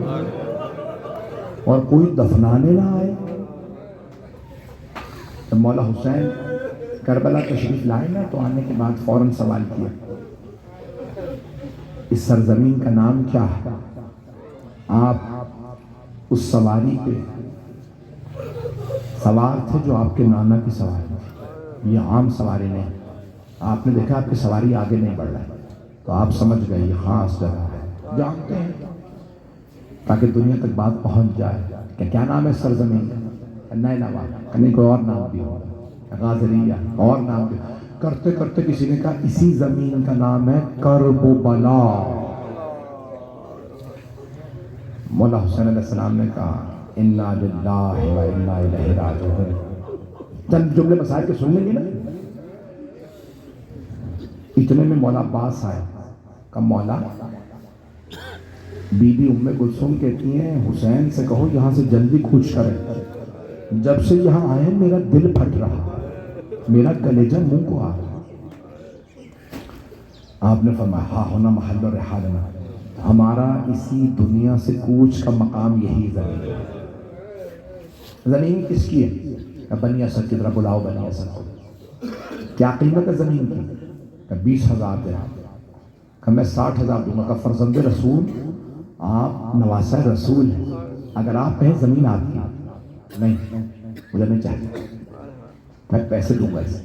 اور کوئی دفنانے نہ آئے. جب مولا حسین کربلا تشریف لائے نا تو آنے کے بعد فوراً سوال کیا، اس سرزمین کا نام کیا ہے؟ آپ اس سواری پہ سوار تھے جو آپ کے نانا کی سواری تھی، یہ عام سواری نہیں. آپ نے دیکھا آپ کی سواری آگے نہیں بڑھ رہا ہے تو آپ سمجھ گئے یہ خاص جگہ ہے. جانتے ہیں تاکہ دنیا تک بات پہنچ جائے کہ کیا نام ہے سرزمین کا؟ نینوا. کہیں کوئی اور نام بھی ہوگا، غازریہ اور نام بھی. کرتے کرتے کسی نے کہا اسی زمین کا نام ہے کربلا. مولا حسین علیہ السلام نے کہا انا للہ و انا الیہ راجعون. چند جملے مسائل کے سن لیں گے نا. اتنے میں مولا عباس آئے. کہ مولا، بی بی ام کلثوم کہتی ہیں حسین سے کہو یہاں سے جلدی کوچ کرے. جب سے یہاں آئے میرا دل پھٹ رہا، میرا کلیجہ منہ کو آ رہا. آپ نے فرمایا ہاں ہونا محل و رحالنا، ہمارا اسی دنیا سے کوچ کا مقام یہی زمین ہے. زمین کس کی ہے؟ بنی اسد کی طرح بلاؤ بنی اسد کو. کیا قیمت ہے زمین کی؟ کہ 20,000 درہم. کہ میں 60,000 دوں گا. کہ فرزند رسول، آپ نواسہ رسول ہیں، اگر آپ کہیں زمین آپ کی. نہیں مجھے نہیں چاہیے، میں پیسے دوں گا. اسے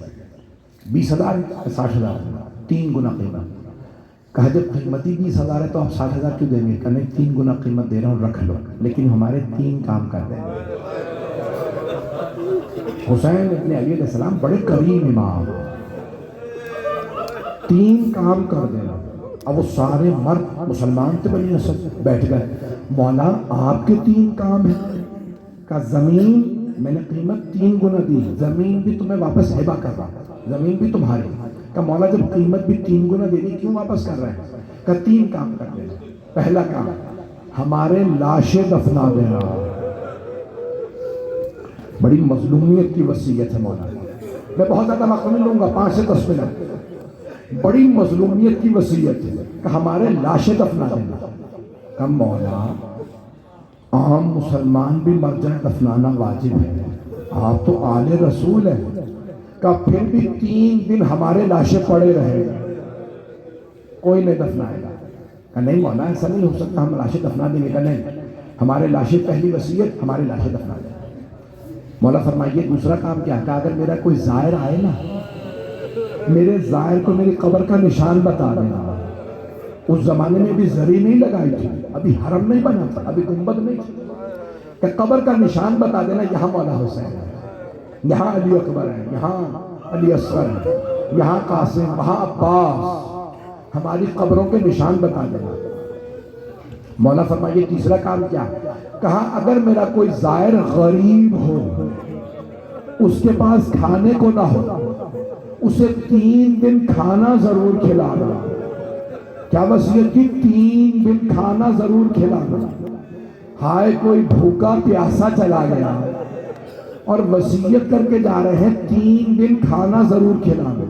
20,000 60,000 دوں گا، 3 گنا قیمت. کہا جب قیمتی 20,000 ہے تو آپ 60,000 کیوں دیں گے؟ کہ نہیں 3 گنا قیمت دے رہا ہوں، رکھ لو، لیکن ہمارے 3 کام کر دیں. حسین ابن علی علیہ السلام بڑے کریم امام، 3 کام کر دینا. اب وہ سارے مرد مسلمان تھے بنی اسد، بیٹھ گئے. مولا آپ کے 3 کام ہیں. کہ زمین میں نے قیمت 3 گنا دی، زمین بھی تمہیں واپس ہبہ کر رہا، زمین بھی تمہاری. کہ مولا جب قیمت بھی 3 گنا دے دی کیوں واپس کر رہے ہیں؟ کہ 3 کام کر دینا. پہلا کام ہمارے لاشیں دفنا دینا. بڑی مظلومیت کی وصیت ہے مولا. میں بہت زیادہ وقت نہیں لوں گا، 5 سے 10 منٹ. بڑی مظلومیت کی وصیت ہے کہ ہمارے لاشیں دفنا دینا. کہ مولا عام مسلمان بھی مر جائیں دفنانا واجب ہے، آپ تو آل رسول ہیں. کہ پھر بھی 3 دن ہمارے لاشیں پڑے رہے گا، کوئی نہیں دفنائے گا. کہ نہیں مولا ایسا نہیں ہو سکتا، ہم لاشیں دفنا دیں گے. کہ نہیں، ہمارے لاشیں پہلی وصیت، ہماری لاشیں دفنا دیں. مولا فرمائیے دوسرا کام کیا؟ کہ اگر میرا کوئی زائر آئے نا، میرے زائر کو میری قبر کا نشان بتا دینا. اس زمانے میں بھی زری نہیں لگائی تھی، ابھی حرم نہیں بنا تھا، ابھی گنبد نہیں تھی. کہ قبر کا نشان بتا دینا، یہاں مولا حسین ہے، یہاں علی اکبر ہے، یہاں علی اصغر ہے، یہاں قاسم، وہاں عباس. ہماری قبروں کے نشان بتا دینا. مولا فرمائیے تیسرا کام کیا؟ کہا اگر میرا کوئی زائر غریب ہو، اس کے پاس کھانے کو نہ ہو، اسے 3 دن کھانا ضرور کھلانا. کیا وصیت کی؟ 3 دن کھانا ضرور کھلانا. ہائے کوئی بھوکا پیاسا چلا گیا اور وصیت کر کے جا رہے ہیں 3 دن کھانا ضرور کھلانا.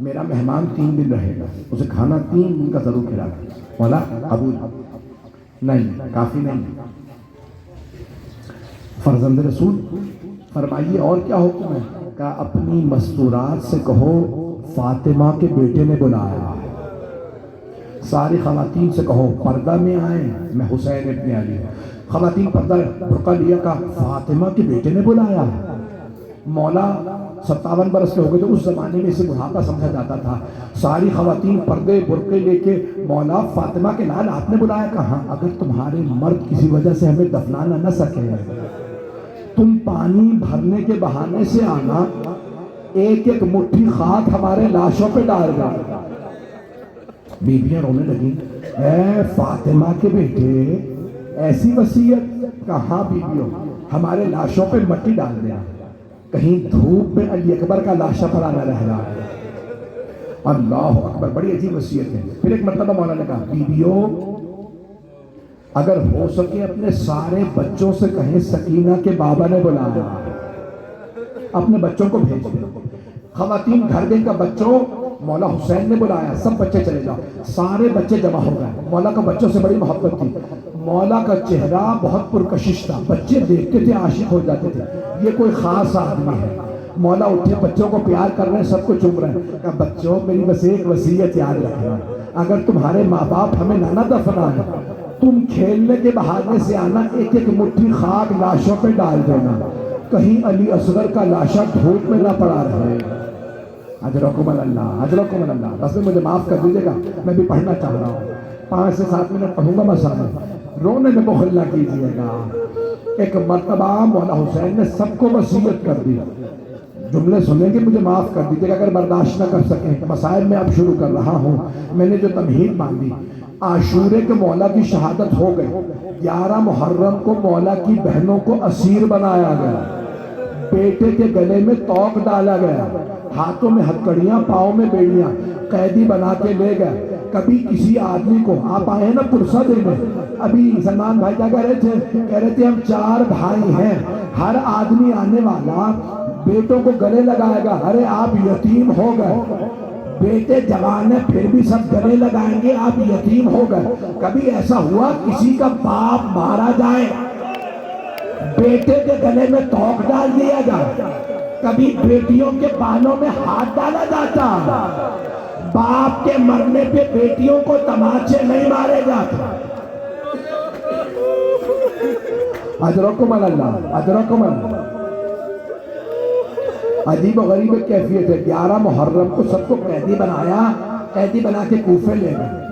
میرا مہمان 3 دن رہے گا، اسے کھانا 3 دن کا ضرور کھلانا. مولا قبول نہیں، کافی نہیں. فرزند رسول فرمائیے اور کیا حکم ہے؟ کہ اپنی مستورات سے کہو فاطمہ کے بیٹے نے بلایا. ساری خواتین سے کہو پردہ میں آئیں، میں حسین ابن علی. خواتین پردہ برقع لیا کہ فاطمہ کے بیٹے نے بلایا. مولا 57 برس کے ہو گئے تو اس زمانے میں اسے بڑھاپا سمجھا جاتا تھا. ساری خواتین پردے برقعے لے کے مولا فاطمہ کے لال آپ نے بلایا. کہاں اگر تمہارے مرد کسی وجہ سے ہمیں دفنانا نہ سکے، تم پانی بھرنے کے بہانے سے آنا، ایک ایک مٹھی خاک ہمارے لاشوں پہ ڈال گا. بیویاں رونے لگیں، اے فاطمہ کے بیٹے ایسی وصیت؟ کہاں بیویوں، ہمارے لاشوں پہ مٹی ڈال دینا، کہیں دھوپ میں علی اکبر کا لاشا پڑا نہ رہ رہا. اللہ اکبر، بڑی عجیب وصیت ہے. پھر ایک مرتبہ مولا نے کہا بیویوں اگر ہو سکے اپنے سارے بچوں سے کہیں سکینہ کے بابا نے بلایا، اپنے بچوں کو بھیج دیں. خواتین گھر گئیں کا بچوں مولا حسین نے بلایا، سب بچے چلے جاؤ. سارے بچے جمع ہو گئے. مولا کا بچوں سے بڑی محبت تھی. مولا کا چہرہ بہت پرکشش تھا، بچے دیکھتے تھے عاشق ہو جاتے تھے، یہ کوئی خاص آدمی ہے. مولا اٹھے، بچوں کو پیار کر رہے ہیں، سب کو چوم رہے ہیں. کہا بچوں میری بس ایک وصیت یاد رکھنا، اگر تمہارے ماں باپ ہمیں نہ دفنائیں، تم کھیلنے کے بہانے سے آنا، ایک ایک مٹھی خاک لاشوں پہ ڈال دینا، کہیں علی اصغر کا لاشا دھوپ میں نہ پڑا رہے. اجرکم اللہ، اجرکم اللہ. بس مجھے معاف کر دیجیے گا، میں بھی پڑھنا چاہ رہا ہوں، 5 سے 7 منٹ پڑھوں گا مسئلہ، رونے میں بخل نہ کیجیے گا. ایک مرتبہ مولا حسین نے سب کو وصیت کر دی. جملے سنیں گے مجھے معاف کر دیجیے گا اگر برداشت نہ کر سکیں. مسائل میں اب شروع کر رہا ہوں. میں نے جو تمہید باندھی، عاشورے کے مولا کی شہادت ہو گئی. 11 محرم کو مولا کی بہنوں کو اسیر بنایا گیا، بیٹے کے گلے میں توق ڈالا گیا، ہاتھوں میں ہتکڑیاں، پاؤں میں بیڑیاں، قیدی بنا کے لے گئے. کبھی کسی آدمی کو، آپ آئے ہیں نا پرسہ دینے، ابھی سلمان بھائی کیا کہہ رہے تھے؟ کہہ رہے تھے ہم 4 بھائی ہیں، ہر آدمی آنے والا بیٹوں کو گلے لگائے گا. ارے آپ یتیم ہو گئے، بیٹے جوان ہیں پھر بھی سب گلے لگائیں گے، آپ یتیم ہو گئے. کبھی ایسا ہوا کسی کا باپ مارا جائے، بیٹے کے گلے میں توق ڈال دیا جائے؟ کبھی بیٹیوں کے بالوں میں ہاتھ ڈالا جاتا؟ باپ کے مرنے پہ بیٹیوں کو تماچے نہیں مارے جاتے. اجرکم اللہ، اجرکم اللہ. عجیب و غریب کیفیت ہے. 11 محرم کو سب کو قیدی بنایا، قیدی بنا کے کوفے لے گئے.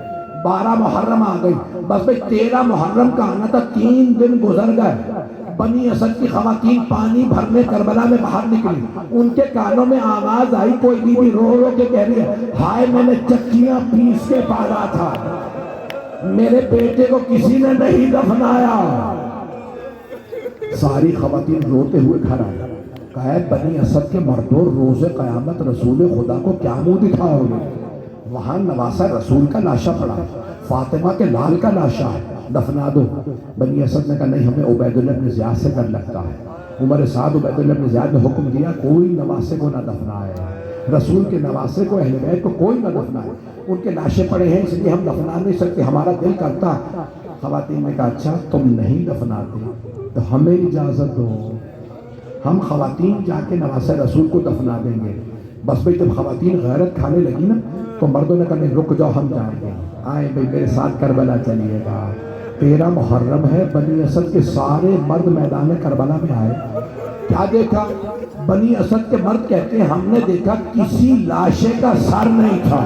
12 محرم آ گئی، بس بھئی 13 محرم کا آنا تھا. 3 دن گزر گئے. بنی اسد کی خواتین پانی بھرنے کربلا میں باہر نکلی. ان کے کانوں میں آواز آئی، کوئی بیوی رو رو کے کہہ رہی ہے، ہائے میں نے چکیاں پیس کے پالا تھا، میرے بیٹے کو کسی نے نہیں دفنایا. ساری خواتین روتے ہوئے گھر آئے. کہا بنی اسد کے مردوں، روز قیامت رسول خدا کو کیا منہ دکھاؤ گے؟ وہاں نواسہ رسول کا لاشا پڑا، فاطمہ کے لال کا لاشا ہے، دفنا دو. بنی اسد نے کہا نہیں، ہمیں عبید اللہ بن زیاد سے ڈر لگتا ہے. عمر سعد عبید اللہ بن زیاد نے حکم دیا کوئی نواسے کو نہ دفنائے، رسول کے نواسے کو، اہل بیت کو کوئی نہ دفنائے. ان کے لاشیں پڑے ہیں اس لیے ہم دفنا نہیں سکتے، ہمارا دل کرتا. خواتین نے کہا اچھا تم نہیں دفناتے تو ہمیں اجازت دو، ہم خواتین جا کے نواسہ رسول کو دفنا دیں گے. بس بھئی جب خواتین غیرت کھانے لگی نا تو مردوں نے کہا نہیں رک جاؤ، ہم جائیں گے. آئیں بھئی میرے ساتھ کربلا چلیے گا. 13 محرم ہے، بنی اسد کے سارے مرد میدان کربلا میں آئے. کیا دیکھا؟ بنی اسد کے مرد کہتے ہیں ہم نے دیکھا کسی لاشے کا سر نہیں تھا،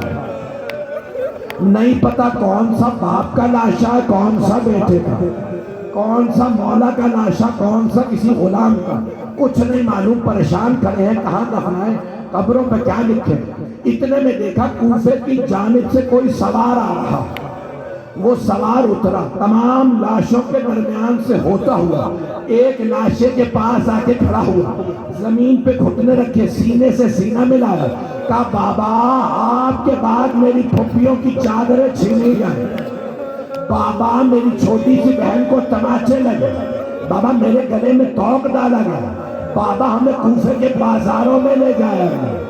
نہیں پتا کون سا باپ کا لاشا ہے، کون سا بیٹے کا، کون سا مولا کا لاشا، کون سا کسی غلام کا، کچھ نہیں معلوم. پریشان کھڑے ہیں کہاں دفنائیں، قبروں پہ کیا لکھے. اتنے میں دیکھا کوفے کی جانب سے کوئی سوار آ رہا. وہ سوار اترا، تمام لاشوں کے درمیان سے ہوتا ہوا ایک لاشے کے پاس آ کے کھڑا ہوا، زمین پہ گھٹنے رکھے، سینے سے سینہ ملایا. کہا بابا آپ کے بعد میری پھوپھیوں کی چادریں چھینی گئیں، بابا میری چھوٹی سی بہن کو تماچے لگے، بابا میرے گلے میں توق ڈالا گیا، بابا ہمیں کوفے کے بازاروں میں لے جایا گیا.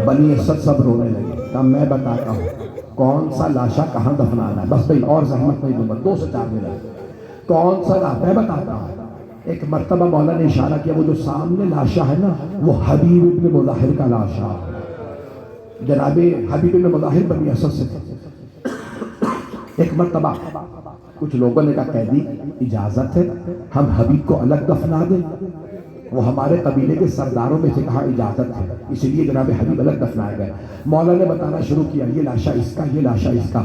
بنی اسد سب رونے لگے. کہا میں بتاتا ہوں کون سا لاشا کہاں دفنانا ہے. بس بھئی اور زحمت نہیں دوں گا، 2 سے 4 منٹ. کون سا لاشا میں بتاتا ہوں. ایک مرتبہ مولا نے اشارہ کیا وہ جو سامنے لاشا ہے نا وہ حبیب ابن مظاہر کا لاشا، جناب حبیب ابن مظاہر بنی اسد سے تھے۔ ایک مرتبہ کچھ لوگوں نے کہا قیدی اجازت ہے ہم حبیب کو الگ دفنا دیں؟ وہ ہمارے قبیلے کے سرداروں میں سے کہا اجازت ہے، اس لیے جناب حبیب الگ دفنائے گئے۔ مولا نے بتانا شروع کیا یہ لاشا اس کا، یہ لاشا اس کا۔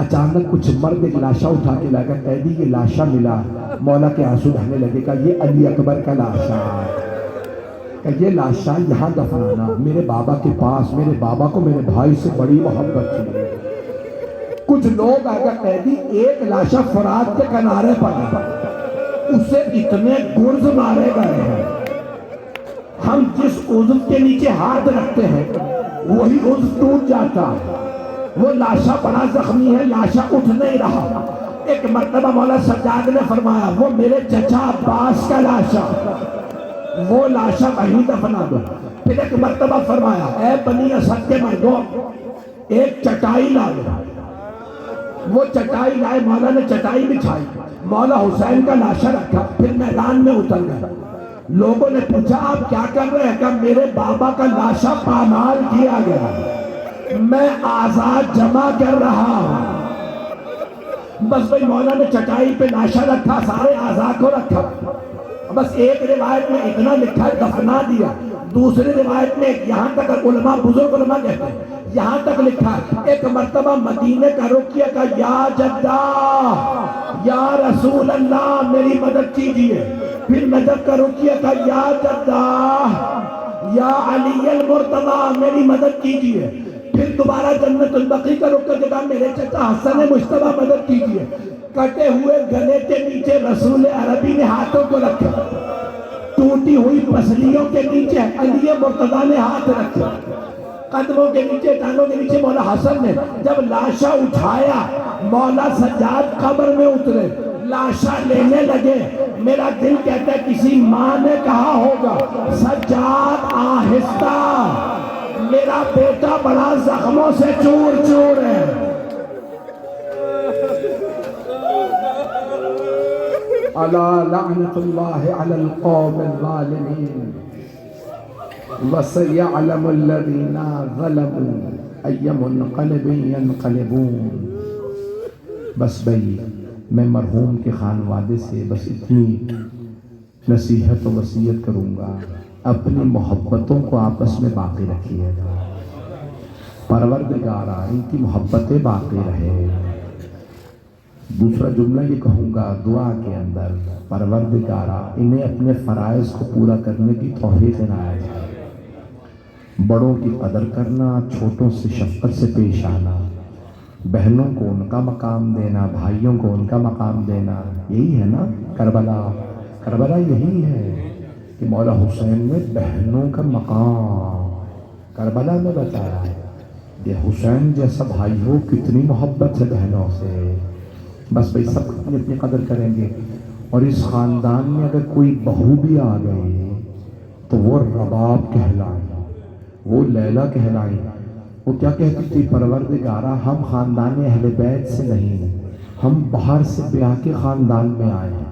اچانک کچھ مرد ایک لاشا اٹھا کے لائے گا، قیدی یہ لاشا ملا۔ مولا کے آنسو بہنے لگے گا یہ علی اکبر کا لاشا ہے، یہ لاشا یہاں دفنانا، میرے بابا کے پاس، میرے بابا کو میرے بھائی سے بڑی محبت تھی۔ کچھ لوگ آگے قیدی ایک لاشا فرات کے کنارے پر ہے، اسے اتنے گرز مارے گئے ہیں، ہم جس عضو کے نیچے ہاتھ رکھتے ہیں وہی عضو ٹوٹ جاتا ہے، وہ لاشا بڑا زخمی ہے، لاشا اٹھ نہیں رہا۔ ایک مرتبہ مولا سجاد نے فرمایا وہ میرے چچا عباس کا لاشا، وہ لاشا وہیں دفنا دو۔ پھر ایک مرتبہ فرمایا اے بنی اسد کے مردوں ایک چٹائی لا دو، وہ چٹائی لائے، مولا نے چٹائی بچھائی، مولا حسین کا لاشا رکھا، پھر میدان میں اتر گئے۔ لوگوں نے پوچھا آپ کیا کر رہے ہیں؟ کہا میرے بابا کا لاشا پامال کیا گیا، میں آزاد جمع کر رہا ہوں۔ بس بھئی مولا نے چٹائی پہ لاشا رکھا، سارے آزاد کو رکھا، بس ایک روایت میں اتنا لکھا دفنا دیا، دوسری روایت میں یہاں تک علماء بزرگ علماء کہتے ہیں یہاں تک لکھا ایک مرتبہ مدینے کا رخ کیا، کہا یا جدہ یا رسول اللہ میری مدد کیجئے، پھر نجف کا رخ کیا، کہا یا جدہ یا علی المرتضی میری مدد کیجئے، پھر دوبارہ جنت البقیع کا رخ کر کے کہا میرے چچا حسن مجتبیٰ مدد کیجئے۔ کٹے ہوئے گلے کے نیچے رسول عربی نے ہاتھوں کو رکھا، ٹوٹی ہوئی پسلیوں کے نیچے علی مرتضیٰ نے ہاتھ رکھا، قدموں کے نیچے ٹانگوں کے نیچے مولا حسن نے۔ جب لاشا اٹھایا مولا سجاد قبر میں اترے، لاشا لینے لگے، میرا دل کہتا ہے کسی ماں نے کہا ہوگا سجاد آہستہ، میرا بیٹا بڑا زخموں سے چور چور ہے۔ الا لعنت اللہ علی القوم الظالمین وسيعلم الذين ظلموا أي منقلب ينقلبون۔ بس بھئی میں مرحوم کے خانوادے سے بس اتنی نصیحت و وصیت کروں گا، اپنی محبتوں کو آپس میں باقی رکھیے گا، پروردگارا ان کی محبتیں باقی رہے۔ دوسرا جملہ یہ کہوں گا دعا کے اندر، پروردگارا انہیں اپنے فرائض کو پورا کرنے کی توفیق عنایت ہے، بڑوں کی قدر کرنا، چھوٹوں سے شفقت سے پیش آنا، بہنوں کو ان کا مقام دینا، بھائیوں کو ان کا مقام دینا، یہی ہے نا کربلا۔ کربلا یہی ہے کہ مولا حسین نے بہنوں کا مقام کربلا میں بتایا ہے۔ یہ حسین جیسا بھائی ہو کتنی محبت ہے بہنوں سے، بس بھئی سب اپنی اپنی قدر کریں گے۔ اور اس خاندان میں اگر کوئی بہو بھی آ گئی تو وہ رباب کہلائیں، وہ لیلہ کہلائیں۔ وہ کیا کہتی تھی؟ پروردگارا ہم خاندان اہل بیت سے نہیں، ہم باہر سے بیاہ کے خاندان میں آئے ہیں،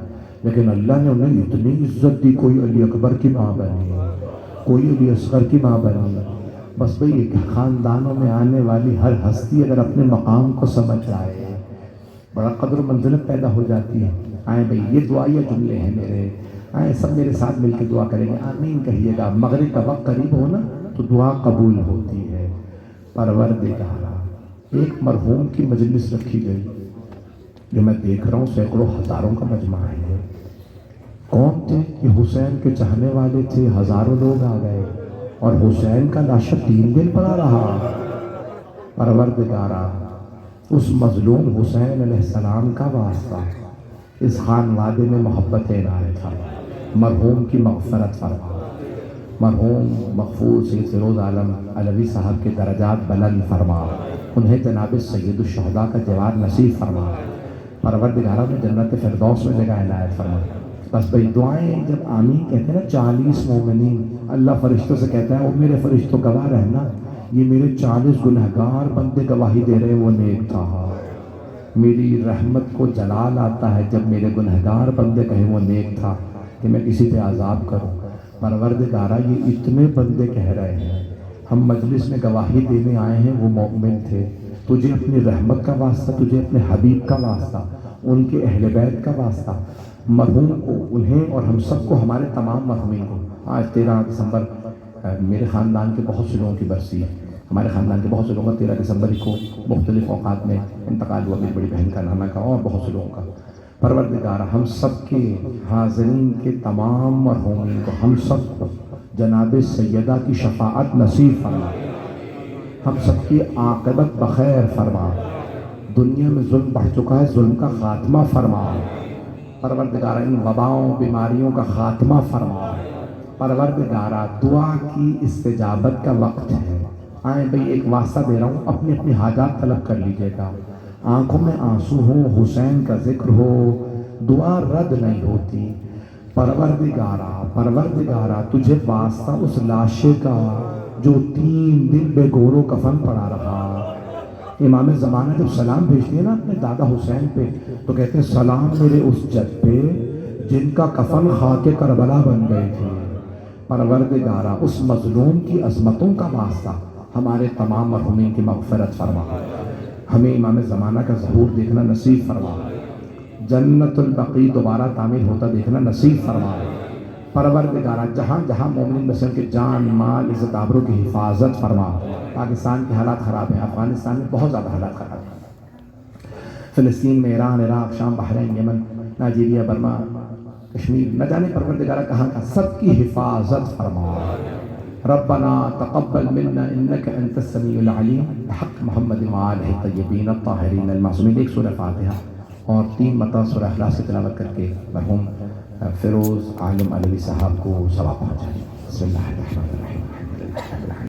لیکن اللہ نے انہیں اتنی عزت دی، کوئی علی اکبر کی ماں بنی، کوئی علی اصغر کی ماں بنی۔ بس بھئی خاندانوں میں آنے والی ہر ہستی اگر اپنے مقام کو سمجھ جائے بڑا قدر و منزلت پیدا ہو جاتی ہے۔ آئیں بھئی یہ دعائیہ جملے ہیں میرے، آئیں سب میرے ساتھ مل کے دعا کریں گے، آمین کہیے گا۔ مغرب کا وقت قریب ہو نا تو دعا قبول ہوتی ہے۔ پروردگارا ایک مرحوم کی مجلس رکھی گئی جو میں دیکھ رہا ہوں سینکڑوں ہزاروں کا مجمع ہے، کون تھے؟ کہ حسین کے چاہنے والے تھے، ہزاروں لوگ آ گئے اور حسین کا لاشا 3 دن پڑا رہا۔ پروردگارا اس مظلوم حسین علیہ السلام کا واسطہ اس خانوادے میں محبت عنایت فرما، مرحوم کی مغفرت فرما، مرحوم مغفور سید فیروز عالم علوی صاحب کے درجات بلند فرما، انہیں جناب سید الشہداء کا جوار نصیب فرما، پروردگارہ میں جنت فردوس میں جگہ عنایت فرما۔ بس بھئی دعائیں جب آمین کہتے ہیں نا 40 مومنین، اللہ فرشتوں سے کہتا ہے وہ میرے فرشتوں گواہ رہنا، یہ میرے 40 گنہگار بندے گواہی دے رہے ہیں وہ نیک تھا۔ میری رحمت کو جلال آتا ہے جب میرے گنہگار بندے کہیں وہ نیک تھا۔ کہ میں کسی پہ عذاب کروں. پروردگارہ یہ اتنے بندے کہہ رہے ہیں، ہم مجلس میں گواہی دینے آئے ہیں وہ مومن تھے، تجھے اپنی رحمت کا واسطہ، تجھے اپنے حبیب کا واسطہ، ان کے اہل بیت کا واسطہ، مرحوم کو، انہیں اور ہم سب کو، ہمارے تمام مرحومین کو. آج 13 دسمبر میرے خاندان کے بہت سے لوگوں کی برسی ہے، ہمارے خاندان کے بہت سے لوگوں کا 13 دسمبر کو مختلف اوقات میں انتقال ہوا، میری بڑی بہن کا، نانا کا، اور بہت سے لوگوں کا. پروردگارہ ہم سب کے حاضرین کے تمام مرحومین کو، ہم سب کو جناب سیدہ کی شفاعت نصیب فرما، ہم سب کی عاقبت بخیر فرما. دنیا میں ظلم بڑھ چکا ہے، ظلم کا خاتمہ فرما. پروردگارہ ان وباؤں بیماریوں کا خاتمہ فرما. پروردگارہ دعا کی استجابت کا وقت ہے. آئیں بھئی ایک واسطہ دے رہا ہوں، اپنی اپنی حاجات طلب کر لیجئے گا. آنکھوں میں آنسو ہو، حسین کا ذکر ہو، دعا رد نہیں ہوتی. پروردگارہ تجھے واسطہ اس لاشے کا جو 3 دن بے گور و کفن پڑا رہا. امام زمانہ جب سلام بھیجتے ہیں نا اپنے دادا حسین پہ تو کہتے ہیں سلام میرے اس جد پہ جن کا کفن خاک کربلا بن گئے تھے. پروردگارہ اس مظلوم کی عظمتوں کا واسطہ ہمارے تمام مرحومین کی مغفرت فرما. ہمیں امام زمانہ کا ظہور دیکھنا نصیب فرما. جنت البقیع دوبارہ تعمیر ہوتا دیکھنا نصیب فرما. پروردگارہ جہاں جہاں مومنین بسن کے جان مال عزت آبرو کی حفاظت فرما. پاکستان کے حالات خراب ہیں، افغانستان میں بہت زیادہ حالات خراب ہیں، فلسطین میں، ایران، عراق، شام، بحرین، یمن، نائجیریا، برما، کشمیر، نہ جانے پروردگارہ کہاں کا، سب کی حفاظت فرما. ربنا تقبل منا انك انت السميع العليم بحق محمد وآلہ الطیبین الطاہرین المعصومین. ایک سورہ فاتحہ اور 3 مرتبہ سورہ اخلاص کی تلاوت کر کے مرحوم فیروز عالم علیوی صاحب کو ثواب پہنچائیں. بسم اللہ الرحمن الرحیم.